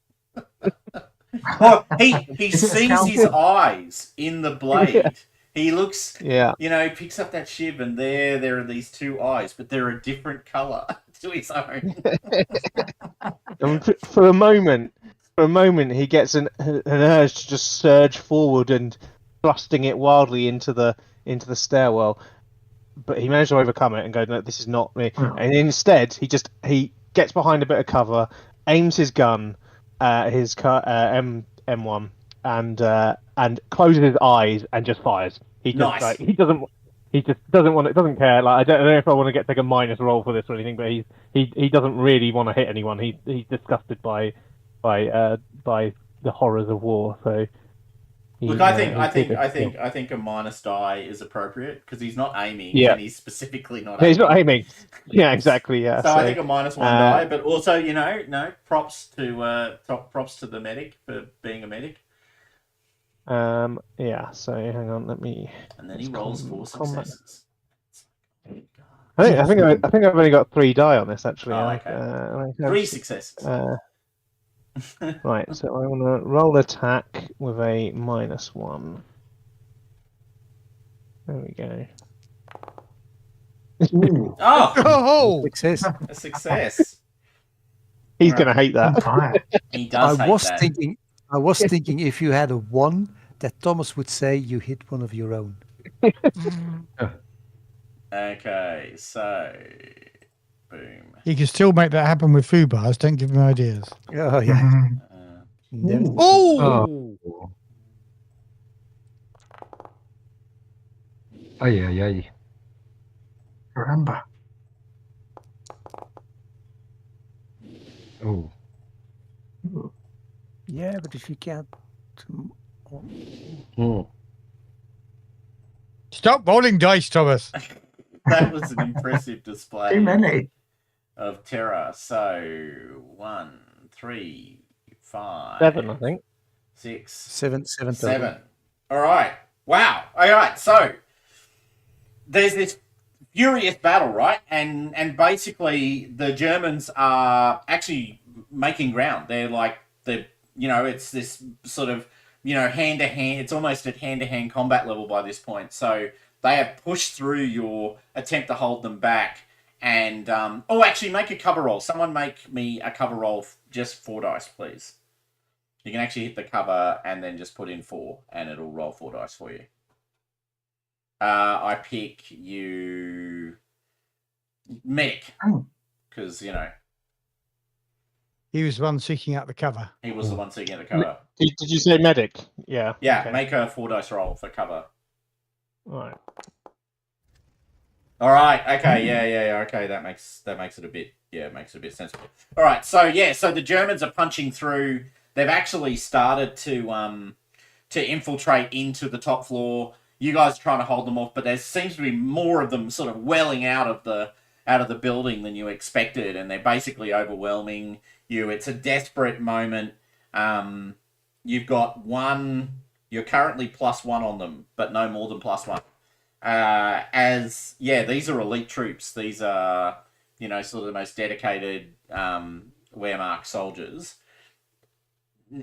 Oh, he Is it a sees his scalpel? eyes in the blade. Yeah. He looks, Yeah. he picks up that shiv, and there are these 2 eyes, but they're a different color to his own. And for a moment, he gets an urge to just surge forward and thrusting it wildly into the stairwell. But he managed to overcome it and go, no, this is not me. And instead, he gets behind a bit of cover, aims his gun, his M1, and closes his eyes and just fires. He just Nice. he just doesn't care. Like I don't know if I want to take a minus roll for this or anything, but he doesn't really want to hit anyone. He's disgusted by the horrors of war. So Look, I think a minus die is appropriate because he's not aiming, Yeah. and he's specifically not. He's not aiming. aiming. Yeah, exactly. Yeah. So I think a minus 1 uh, die, but also props to the medic for being a medic. Yeah. So hang on, let me. And then he rolls 4 combat. successes. I think I've only got 3 die on this actually. Oh, I okay. have, 3 successes. Right, so I want to roll attack with a -1. There we go. Ooh, Oh, Oh, Success. a success. He's Right. gonna hate on that. fire. He does hate that. I was thinking if you had a 1, that Thomas would say you hit one of your own. Okay, so boom. you can still make that happen with food bars. Don't give him ideas. Oh yeah. Mhm. Never- Ooh. Oh, oh. Ay, ay, ay. Remember. Oh. Ooh. Yeah, but if you can't. Hmm. stop rolling dice, Thomas. That was an impressive display Too many. of terror. So 1, 3, 5, 7, I think. 6, 7 total. 7. All right. Wow. All right. So there's this furious battle, right? And basically the Germans are actually making ground. It's this sort of hand to hand. It's almost at hand to hand combat level by this point. So they have pushed through your attempt to hold them back. And actually, make a cover roll. Someone make me a cover roll, just 4 dice, please. You can actually hit the cover and then just put in 4, and it'll roll 4 dice for you. I pick you medic Oh. because He was the one seeking out the cover. he was the one seeking at the cover. Did you say medic? Yeah. Yeah, Okay. make a 4 dice roll for cover. All right. All right. Okay. Yeah. Okay. That makes it a bit sensible. All right. So the Germans are punching through. They've actually started to infiltrate into the top floor. You guys are trying to hold them off, but there seems to be more of them sort of welling out of the building than you expected, and they're basically overwhelming you. It's a desperate moment. You've got 1. You're currently +1 on them, but no more than +1. These are elite troops. These are, sort of the most dedicated Wehrmacht soldiers.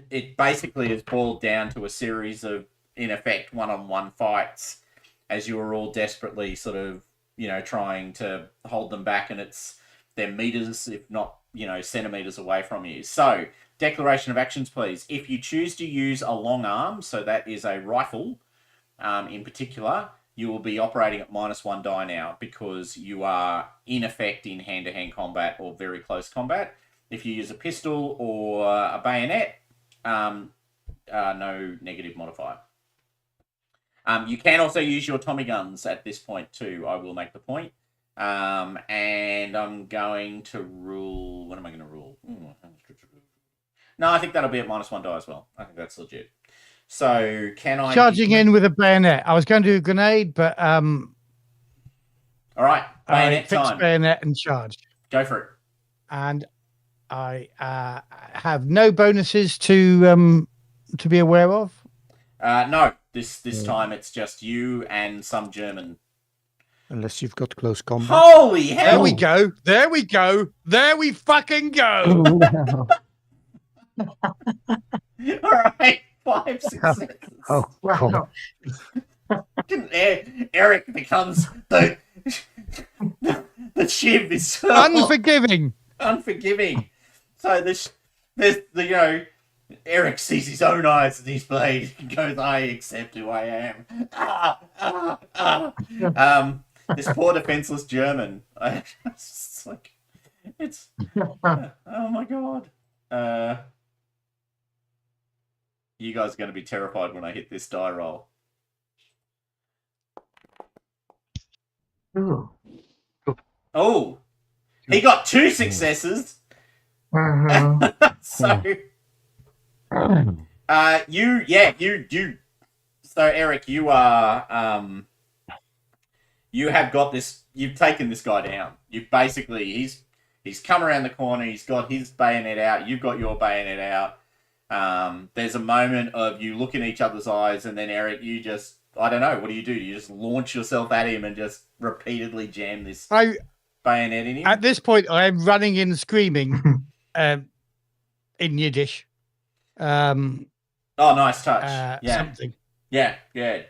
It basically is boiled down to a series of, in effect, one-on-one fights as you are all desperately sort of, trying to hold them back, and they're meters, if not, centimeters away from you. So, declaration of actions, please. If you choose to use a long arm, so that is a rifle in particular, you will be operating at -1 die now because you are in effect in hand-to-hand combat or very close combat. If you use a pistol or a bayonet, no negative modifier. You can also use your Tommy guns at this point too. I will make the point. And I'm going to rule. What am I going to rule? No, I think that'll be at -1 die as well. I think that's legit. So can I Charging in with a bayonet. I was going to do a grenade, but All right, bayonet fixed time. bayonet and charge. Go for it. And I have no bonuses to be aware of. No, this time it's just you and some German. Unless you've got close combat. Holy hell! There we go. There we go. There we fucking go. All right, 5 successes. Oh, God. Eric becomes the shiv is so Unforgiving. unforgiving. So there's Eric sees his own eyes in his blade and goes, "I accept who I am." This poor defenseless German. It's like, oh my god. You guys are going to be terrified when I hit this die roll. Ooh. Oh, he got 2 successes. So, you. So, Eric, you are, you have got this. You've taken this guy down. You've basically, he's come around the corner. He's got his bayonet out. You've got your bayonet out. There's a moment of you look in each other's eyes, and then Eric, you just, I don't know, what do? You just launch yourself at him and just repeatedly jam this bayonet in him? At this point, I am running in screaming in Yiddish. Oh, nice touch. Yeah. Something. Yeah,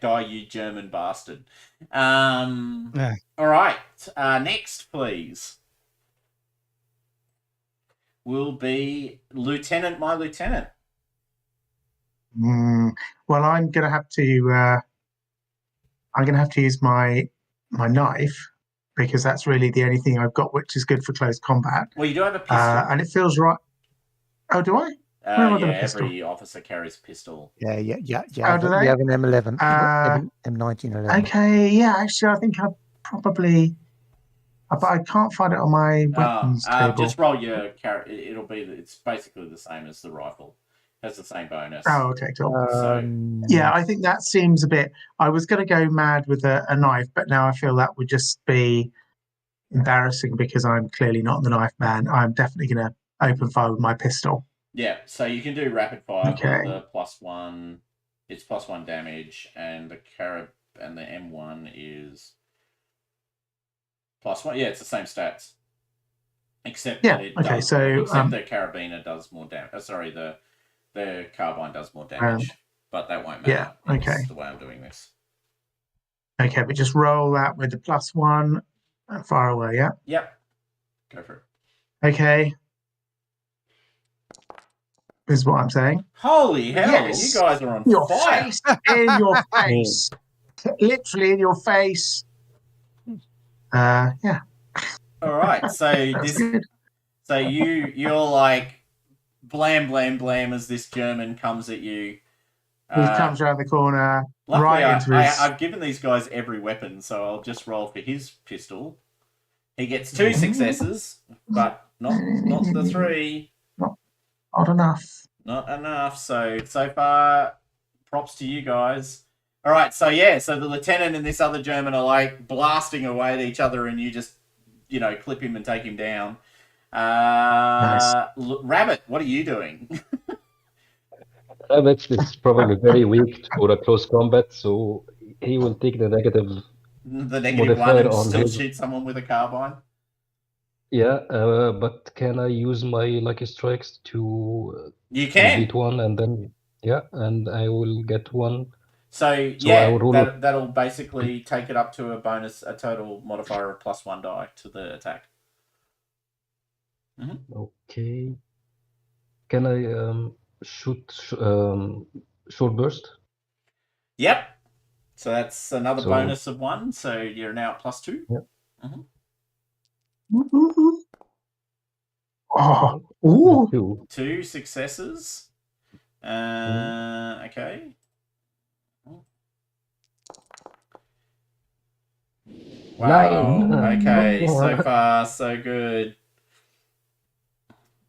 die you German bastard. All right, next, please, will be Lieutenant, my lieutenant. Well, I'm gonna have to use my knife because that's really the only thing I've got which is good for close combat. Well, you do have a pistol. And it feels right. Oh, do I? Where have I got a pistol? Every officer carries a pistol. Yeah. Oh, do they? We have an M11, M1911. Okay, yeah. Actually, I think I probably, but I can't find it on my weapons table. Just roll your it's basically the same as the rifle. Has the same bonus. Oh, okay, cool. Yeah, I think that seems a bit. I was going to go mad with a knife, but now I feel that would just be embarrassing because I'm clearly not the knife man. I'm definitely going to open fire with my pistol. Yeah, so you can do rapid fire. Okay. The +1, it's +1 damage, and the M1 is +1. Yeah, it's the same stats, except that it does. Except the carabiner does more damage. Sorry, the carbine does more damage, but that won't matter. Yeah. Okay. It's the way I'm doing this. Okay, but just roll that with the +1 and far away. Yeah. Yep. Go for it. Okay. Is what I'm saying. Holy hell! Yes. You guys are on Your fire. face, in your face, literally in your face. Yeah. All right. So Good. So you're like blam blam blam as this German comes at you. He comes around the corner, Luckily, right into his. I've given these guys every weapon, so I'll just roll for his pistol. He gets 2 successes, but not the 3. Not enough. Not enough. So far, props to you guys. All right. So the lieutenant and this other German are like blasting away at each other, and you just clip him and take him down. Nice. Rabbit, what are you doing? Rabbit is probably very weak for a close combat, so he will take the negative. The negative one and still shoot someone with a carbine. Yeah, but can I use my lucky strikes to You can beat one and then and I will get 1. So I will roll that'll basically take it up to a total modifier of +1 die to the attack. Mm-hmm. Okay. Can I shoot short burst? Yep. So that's another So- bonus of 1. So you're now at +2. Yep. Oh, ooh. 2. 2 successes. Okay. Wow. 9. Okay. So far, so good.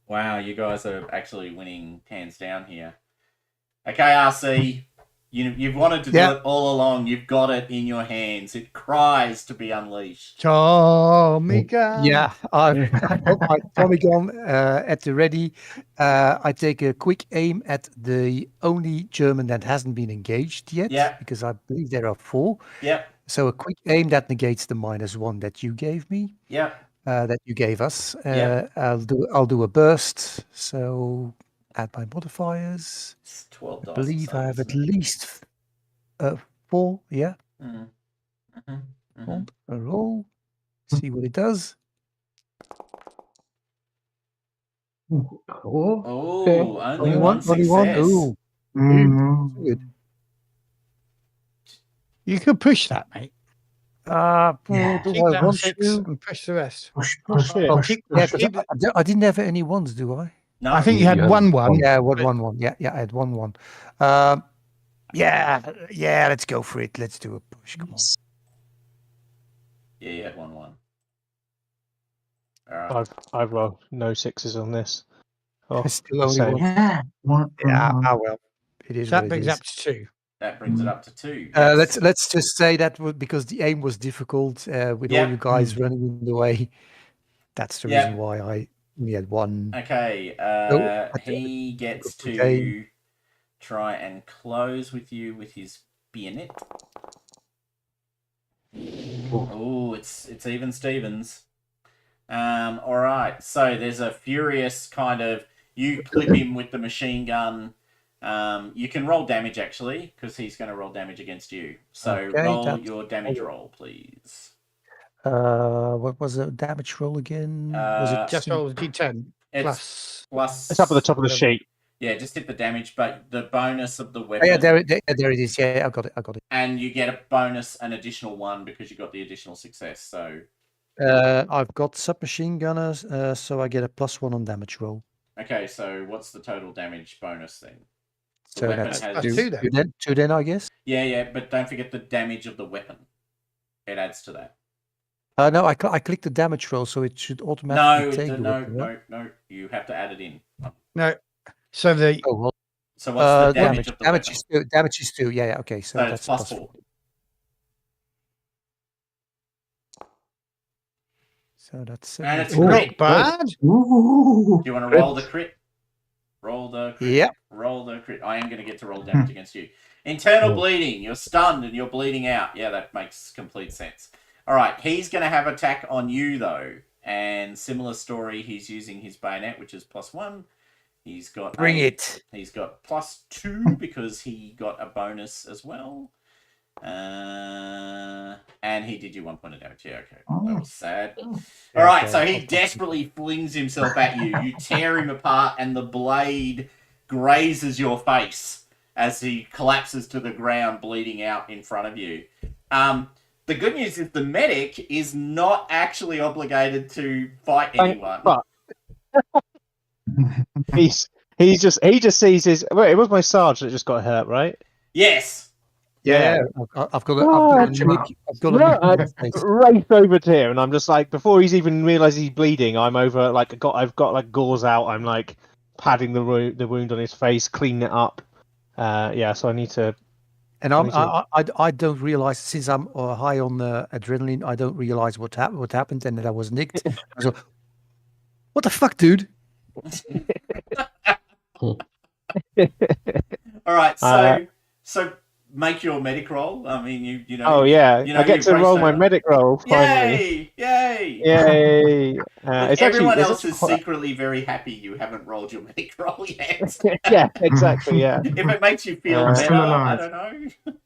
Wow, you guys are actually winning hands down here. Okay, RC. You've wanted to do it all along. You've got it in your hands. It cries to be unleashed. Tommy gun. Yeah, I've got my Tommy gun at the ready. I take a quick aim at the only German that hasn't been engaged yet, Yeah. because I believe there are 4. Yep. So a quick aim that negates the -1 that you gave me, Yep. that you gave us. Yep. I'll do a burst. So add my modifiers. It's 12 I dice. believe I have at least 4. Yeah, hold a roll. See what it does. Oh, Oh, okay. only one success. Ooh, Mm. good. You could push that, mate. Yeah. Do Keep I that want 6 to? and push the rest. Push, Push push, it. Oh, push, keep, Yeah, push. 'cause keep it. I didn't have any ones, do I? No. I think you had You had 1. Yeah, but- 1. Yeah, I had 1. Yeah, let's go for it. Let's do a push. Come on. Yeah, you had 1-1. All right. I've rolled no 6s on this. Oh, Still only same. 1. Yeah. Yeah, well, it is So what that it brings is. up to 2. That brings it up to 2. Let's just say that because the aim was difficult with all Yep. you guys running in the way. That's the Yep. reason why I only had 1. Okay. I He gets quick to aim. try and close with you with his bayonet. Oh, it's even Stevens. All right. So there's a furious kind of you clip him with the machine gun. You can roll damage actually because he's going to roll damage against you. So Okay, roll that's- your damage roll, please. What was the damage roll again? Was it Just roll the D10 It's plus. plus. It's up at the top of the sheet. Yeah, just hit the damage, but the bonus of the Oh, weapon. yeah, there it is. Yeah, I got it. And you get a bonus, an additional 1 because you got the additional success. So I've got submachine gunners, so I get a +1 on damage roll. okay, so what's the total damage bonus then? The So weapon that's has 2 then. 2 then, I guess. Yeah, but don't forget the damage of the weapon. It adds to that. No, I clicked the damage roll, so it should automatically take the weapon, right? No. You have to add it in. No. So the Oh well. So what's the damage of the damage weapon? is 2. Yeah. Okay, so So that's it's +4. So that's And it's 17. crit. not bad. Ooh. Do you want to roll the crit? Roll the crit. Yep. Roll the crit. I am going to get to roll damage against you. Internal bleeding. You're stunned and you're bleeding out. Yeah, that makes complete sense. All right. He's going to have attack on you, though. And similar story, he's using his bayonet, which is +1. He's got Bring it. He's got +2 because he got a bonus as well. And he did you 1 point of damage. Yeah, okay. That was sad. All right, so he desperately flings himself at you. You tear him apart, and the blade grazes your face as he collapses to the ground, bleeding out in front of you. The good news is the medic is not actually obligated to fight anyone. But he just sees his. Wait, it was my sarge that just got hurt, right? Yes. Yeah. I've got Oh, a nick. I've got a No, nick I on my face. race over to him, and I'm just like, before he's even realised he's bleeding, I'm over. Like, I've got like gauze out. I'm like padding the wound on his face, cleaning it up. So I need to. And I don't realize, since I'm high on adrenaline, I don't realize what happened, and that I was nicked. I was, what the fuck, dude? All right, so make your medic roll. I mean, you know. Oh yeah, you know, I get to roll my medic roll finally. Yay! Yay! Look, everyone else is secretly very happy you haven't rolled your medic roll yet. Yeah, exactly. Yeah. If it makes you feel I'm better, still I alive. don't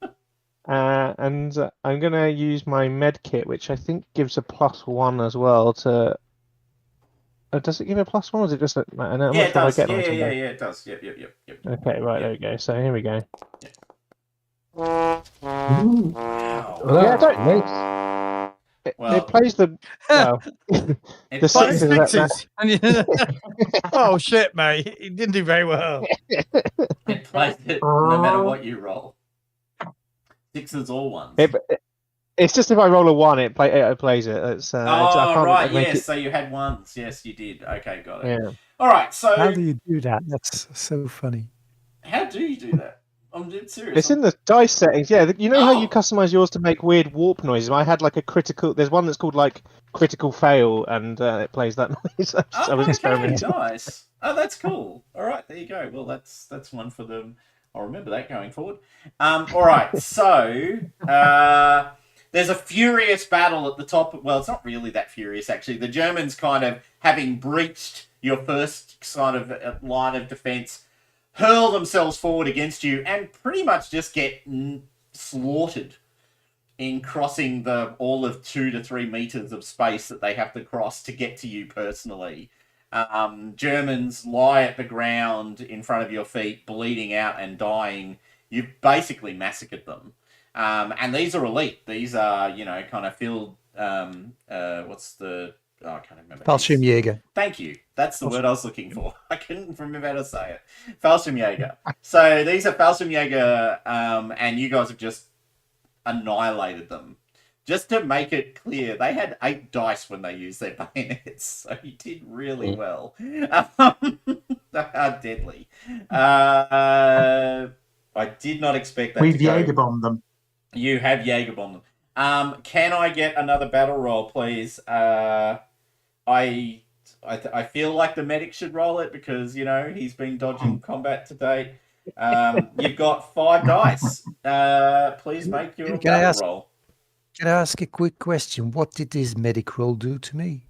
know. And I'm gonna use my med kit, which I think gives a +1 as well. To does it give a +1? Or is it just? I'm Yeah, not it sure does. I get Yeah, on it does. Yep. Okay, right, there we go. So here we go. Wow. Well, Yeah, don't- nice. Well, it plays the well. it the plays- Five sixes that sixes. And you- oh shit, mate! He didn't do very well. It plays it no matter what you roll. Sixes or ones. It's just if I roll a 1, it plays it. It's I can't right. make Yes. it. So you had ones. Yes, you did. Okay, got it. Yeah. All right. So How do you do that? That's so funny. how do you do that? I'm dead serious. It's in the dice settings. Yeah, you know how you Oh. customize yours to make weird warp noises. I had like a critical. There's one that's called like critical fail, and it plays that noise. I was okay, experimenting. nice. Oh, that's cool. All right, there you go. Well, that's one for them. I'll remember that going forward. All right, so there's a furious battle at the top. Well, it's not really that furious, actually. The Germans kind of, having breached your first sort of line of defense, hurl themselves forward against you and pretty much just get slaughtered in crossing the all of 2 to 3 meters of space that they have to cross to get to you personally. Germans lie at the ground in front of your feet, bleeding out and dying. You've basically massacred them. And these are elite. These are, kind of field. What's the? Oh, I can't remember. Fallschirmjäger. Thank you. That's the word I was looking for. I couldn't remember how to say it. Fallschirmjäger. So these are Fallschirmjäger, and you guys have just annihilated them. Just to make it clear, they had 8 dice when they used their bayonets, so you did really well. They are deadly. I did not expect that. We've to go. Jaeger bombed them. You have Jaeger bombed them. Can I get another battle roll, please? I feel like the medic should roll it because he's been dodging combat to date. You've got 5 dice. Please make your battle roll. Can I ask a quick question? What did this medic roll do to me?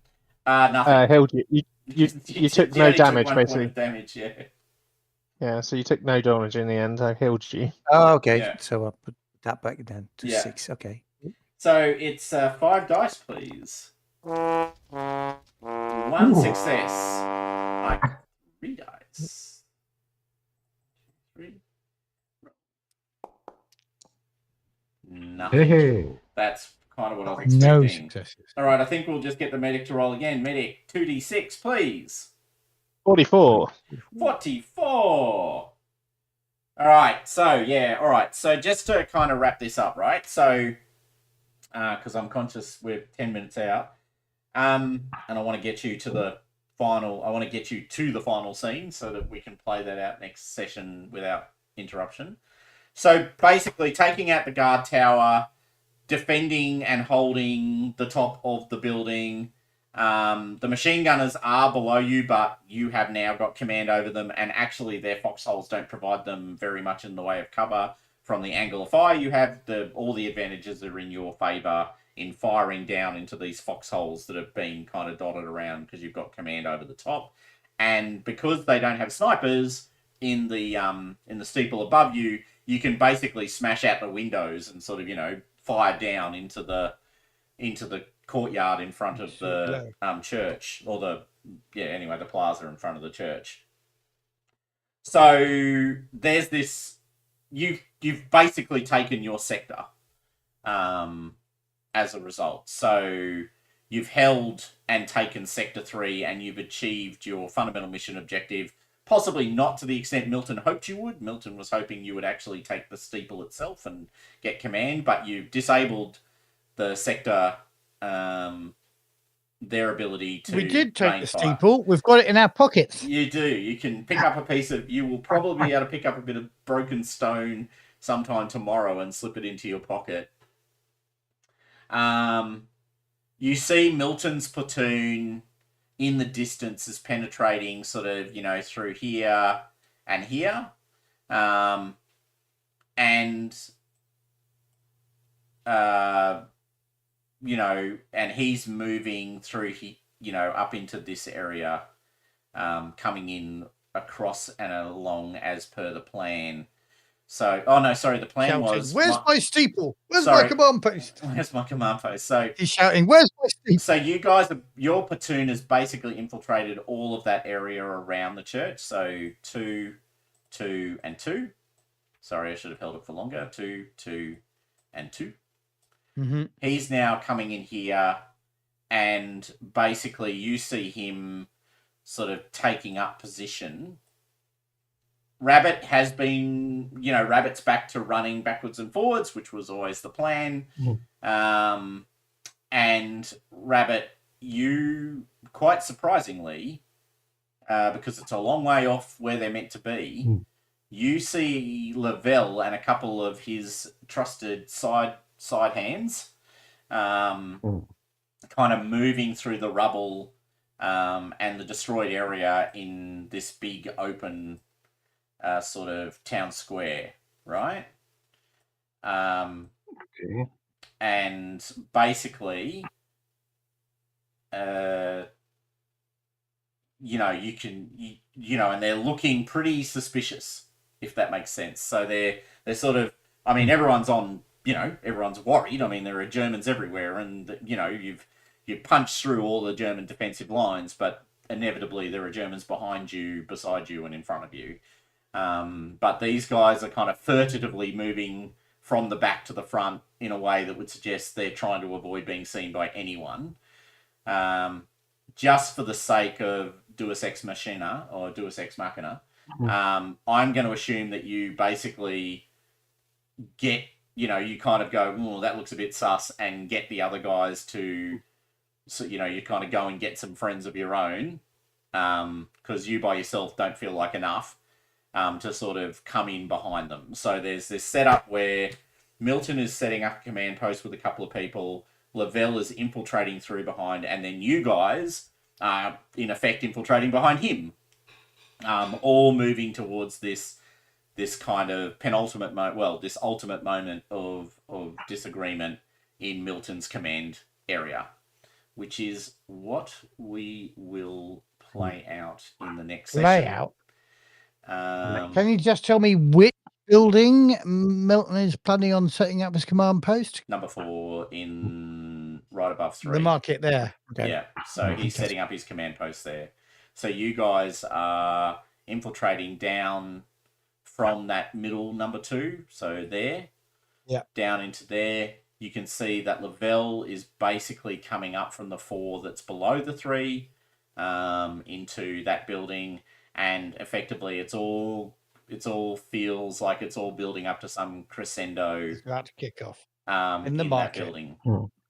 Nothing. Held you. You took no damage, one point basically. of damage, yeah. Yeah, so you took no damage in the end. I healed you. Oh, okay. Yeah. So I'll put that back then to 6. Okay. So it's 5 dice, please. 1 success. 3 dice. 3. Nothing. Hey. That's kind of what I was No expecting. successes. All right, I think we'll just get the medic to roll again. Medic, 2d6, please. 44. 44. All right, so all right. So just to kind of wrap this up, right? So, because I'm conscious we're 10 minutes out, and I want to get you to the final. I want to get you to the final scene so that we can play that out next session without interruption. So basically, taking out the guard tower, defending and holding the top of the building. The machine gunners are below you, but you have now got command over them, and actually their foxholes don't provide them very much in the way of cover from the angle of fire. You have all the advantages are in your favour in firing down into these foxholes that have been kind of dotted around because you've got command over the top, and because they don't have snipers in the steeple above you, you can basically smash out the windows and sort of fire down into the courtyard in front of the church, or the plaza in front of the church. So there's this. You've basically taken your sector as a result. So you've held and taken Sector 3, and you've achieved your fundamental mission objective. Possibly not to the extent Milton hoped you would. Milton was hoping you would actually take the steeple itself and get command, but you've disabled the sector, their ability to. We did take gain the fire. steeple. We've got it in our pockets. You do. You can pick up a piece of. You will probably be able to pick up a bit of broken stone sometime tomorrow and slip it into your pocket. You see Milton's platoon in the distance is penetrating sort of, through here and here. And he's moving through, up into this area, coming in across and along as per the plan. So, the plan Shouting, was... where's my steeple? Where's Sorry. my command post? Where's my command post? So He's shouting, where's my steeple? So you guys, your platoon has basically infiltrated all of that area around the church. So 2, 2, and 2. Sorry, I should have held it for longer. 2, 2, and 2. Mm-hmm. He's now coming in here, and basically you see him sort of taking up position. Rabbit has been, Rabbit's back to running backwards and forwards, which was always the plan. And Rabbit, you, quite surprisingly, because it's a long way off where they're meant to be, you see Lavelle and a couple of his trusted side hands kind of moving through the rubble and the destroyed area in this big open sort of town square, right? Okay. And basically, you can, and they're looking pretty suspicious, if that makes sense. So they're sort of, I mean, everyone's worried. I mean, there are Germans everywhere, and you've punched through all the German defensive lines, but inevitably there are Germans behind you, beside you, and in front of you. But these guys are kind of furtively moving from the back to the front in a way that would suggest they're trying to avoid being seen by anyone. Just for the sake of Deus Ex Machina, or Deus Ex Machina, I'm going to assume that you basically get, you kind of go, oh, that looks a bit sus, and get the other guys to, so, you kind of go and get some friends of your own, because you by yourself don't feel like enough to sort of come in behind them. So there's this setup where Milton is setting up a command post with a couple of people, Lavelle is infiltrating through behind, and then you guys are, in effect, infiltrating behind him, all moving towards this kind of this ultimate moment of disagreement in Milton's command area, which is what we will play out in the next session. Layout. Can you just tell me which building Milton is planning on setting up his command post? Number 4 in right above 3. The market there. Okay. Yeah, so he's setting up his command post there. So you guys are infiltrating down from that middle number 2, so there, down into there. You can see that Lavelle is basically coming up from the 4 that's below the 3 into that building, and effectively it's all feels like it's all building up to some crescendo. It's about to kick off in the market. That building.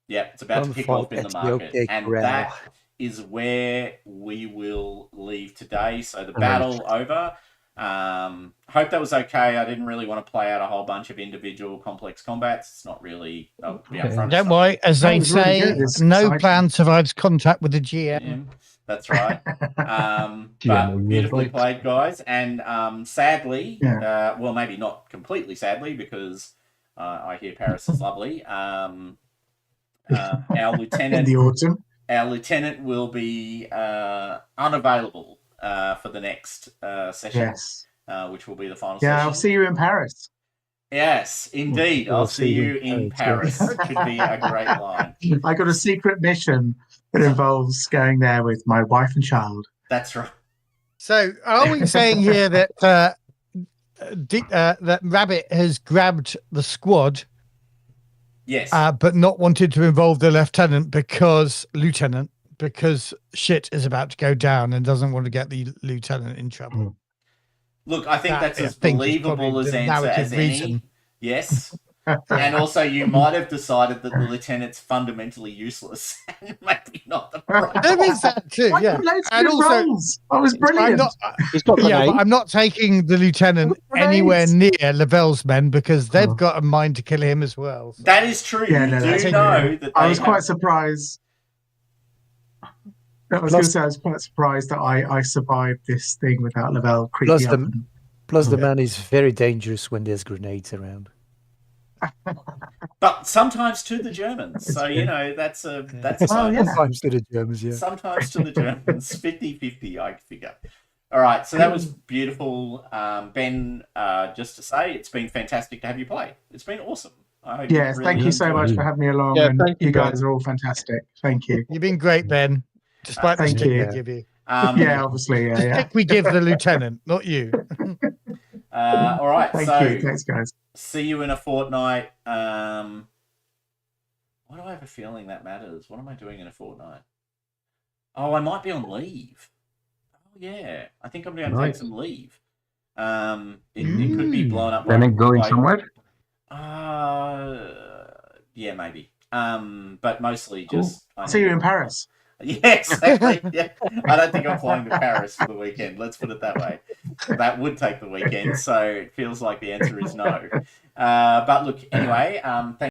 Yeah, it's about to kick off in the market, and that is where we will leave today. So the battle over. Hope that was okay. I didn't really want to play out a whole bunch of individual complex combats. It's not really. I'll be upfront. Don't worry, as they say, no plan survives contact with the GM. Yeah, that's right. But beautifully played, guys. And sadly, well, maybe not completely sadly, because I hear Paris is lovely. Our lieutenant in the autumn. Our lieutenant will be unavailable for the next session, which will be the final session. Yeah, I'll see you in Paris. Yes, indeed. I'll see you in Paris. Should be a great line. I got a secret mission that involves going there with my wife and child. That's right. So are we saying here that that Rabbit has grabbed the squad? Yes. But not wanted to involve the lieutenant because shit is about to go down and doesn't want to get the lieutenant in trouble. Look, I think that's as believable as answer as any. Yes. And also, you might have decided that the lieutenant's fundamentally useless and maybe not the right. There is that too, yeah. And also, I was brilliant. But I'm not taking the lieutenant anywhere near Lavelle's men because they've got a mind to kill him as well. So. That is true. Yeah, that I was quite surprised. I was quite surprised that I survived this thing without Lavelle creeping up. Plus, the man is very dangerous when there's grenades around. But sometimes to the Germans. So, that's a sometimes to the Germans, yeah. Sometimes to the Germans. 50-50, I figure. All right, so that was beautiful. Ben, just to say, it's been fantastic to have you play. It's been awesome. Thank you so much for having me along. Yeah, and thank you, guys are all fantastic. Thank you. You've been great, Ben. Despite the stick we give you. Obviously, the stick we give the lieutenant, not you. All right, Thank so you. Thanks, guys. see you in a fortnight. Why do I have a feeling that matters? What am I doing in a fortnight? Oh, I might be on leave. Oh, yeah. I think I'm going to take Nice. some leave. It could be blown up. Planning going by- somewhere? Yeah, maybe. But mostly Cool. just. I'll see you in Paris. Yeah, exactly. Yeah, I don't think I'm flying to Paris for the weekend. Let's put it that way. That would take the weekend, so it feels like the answer is no. But look, anyway, thank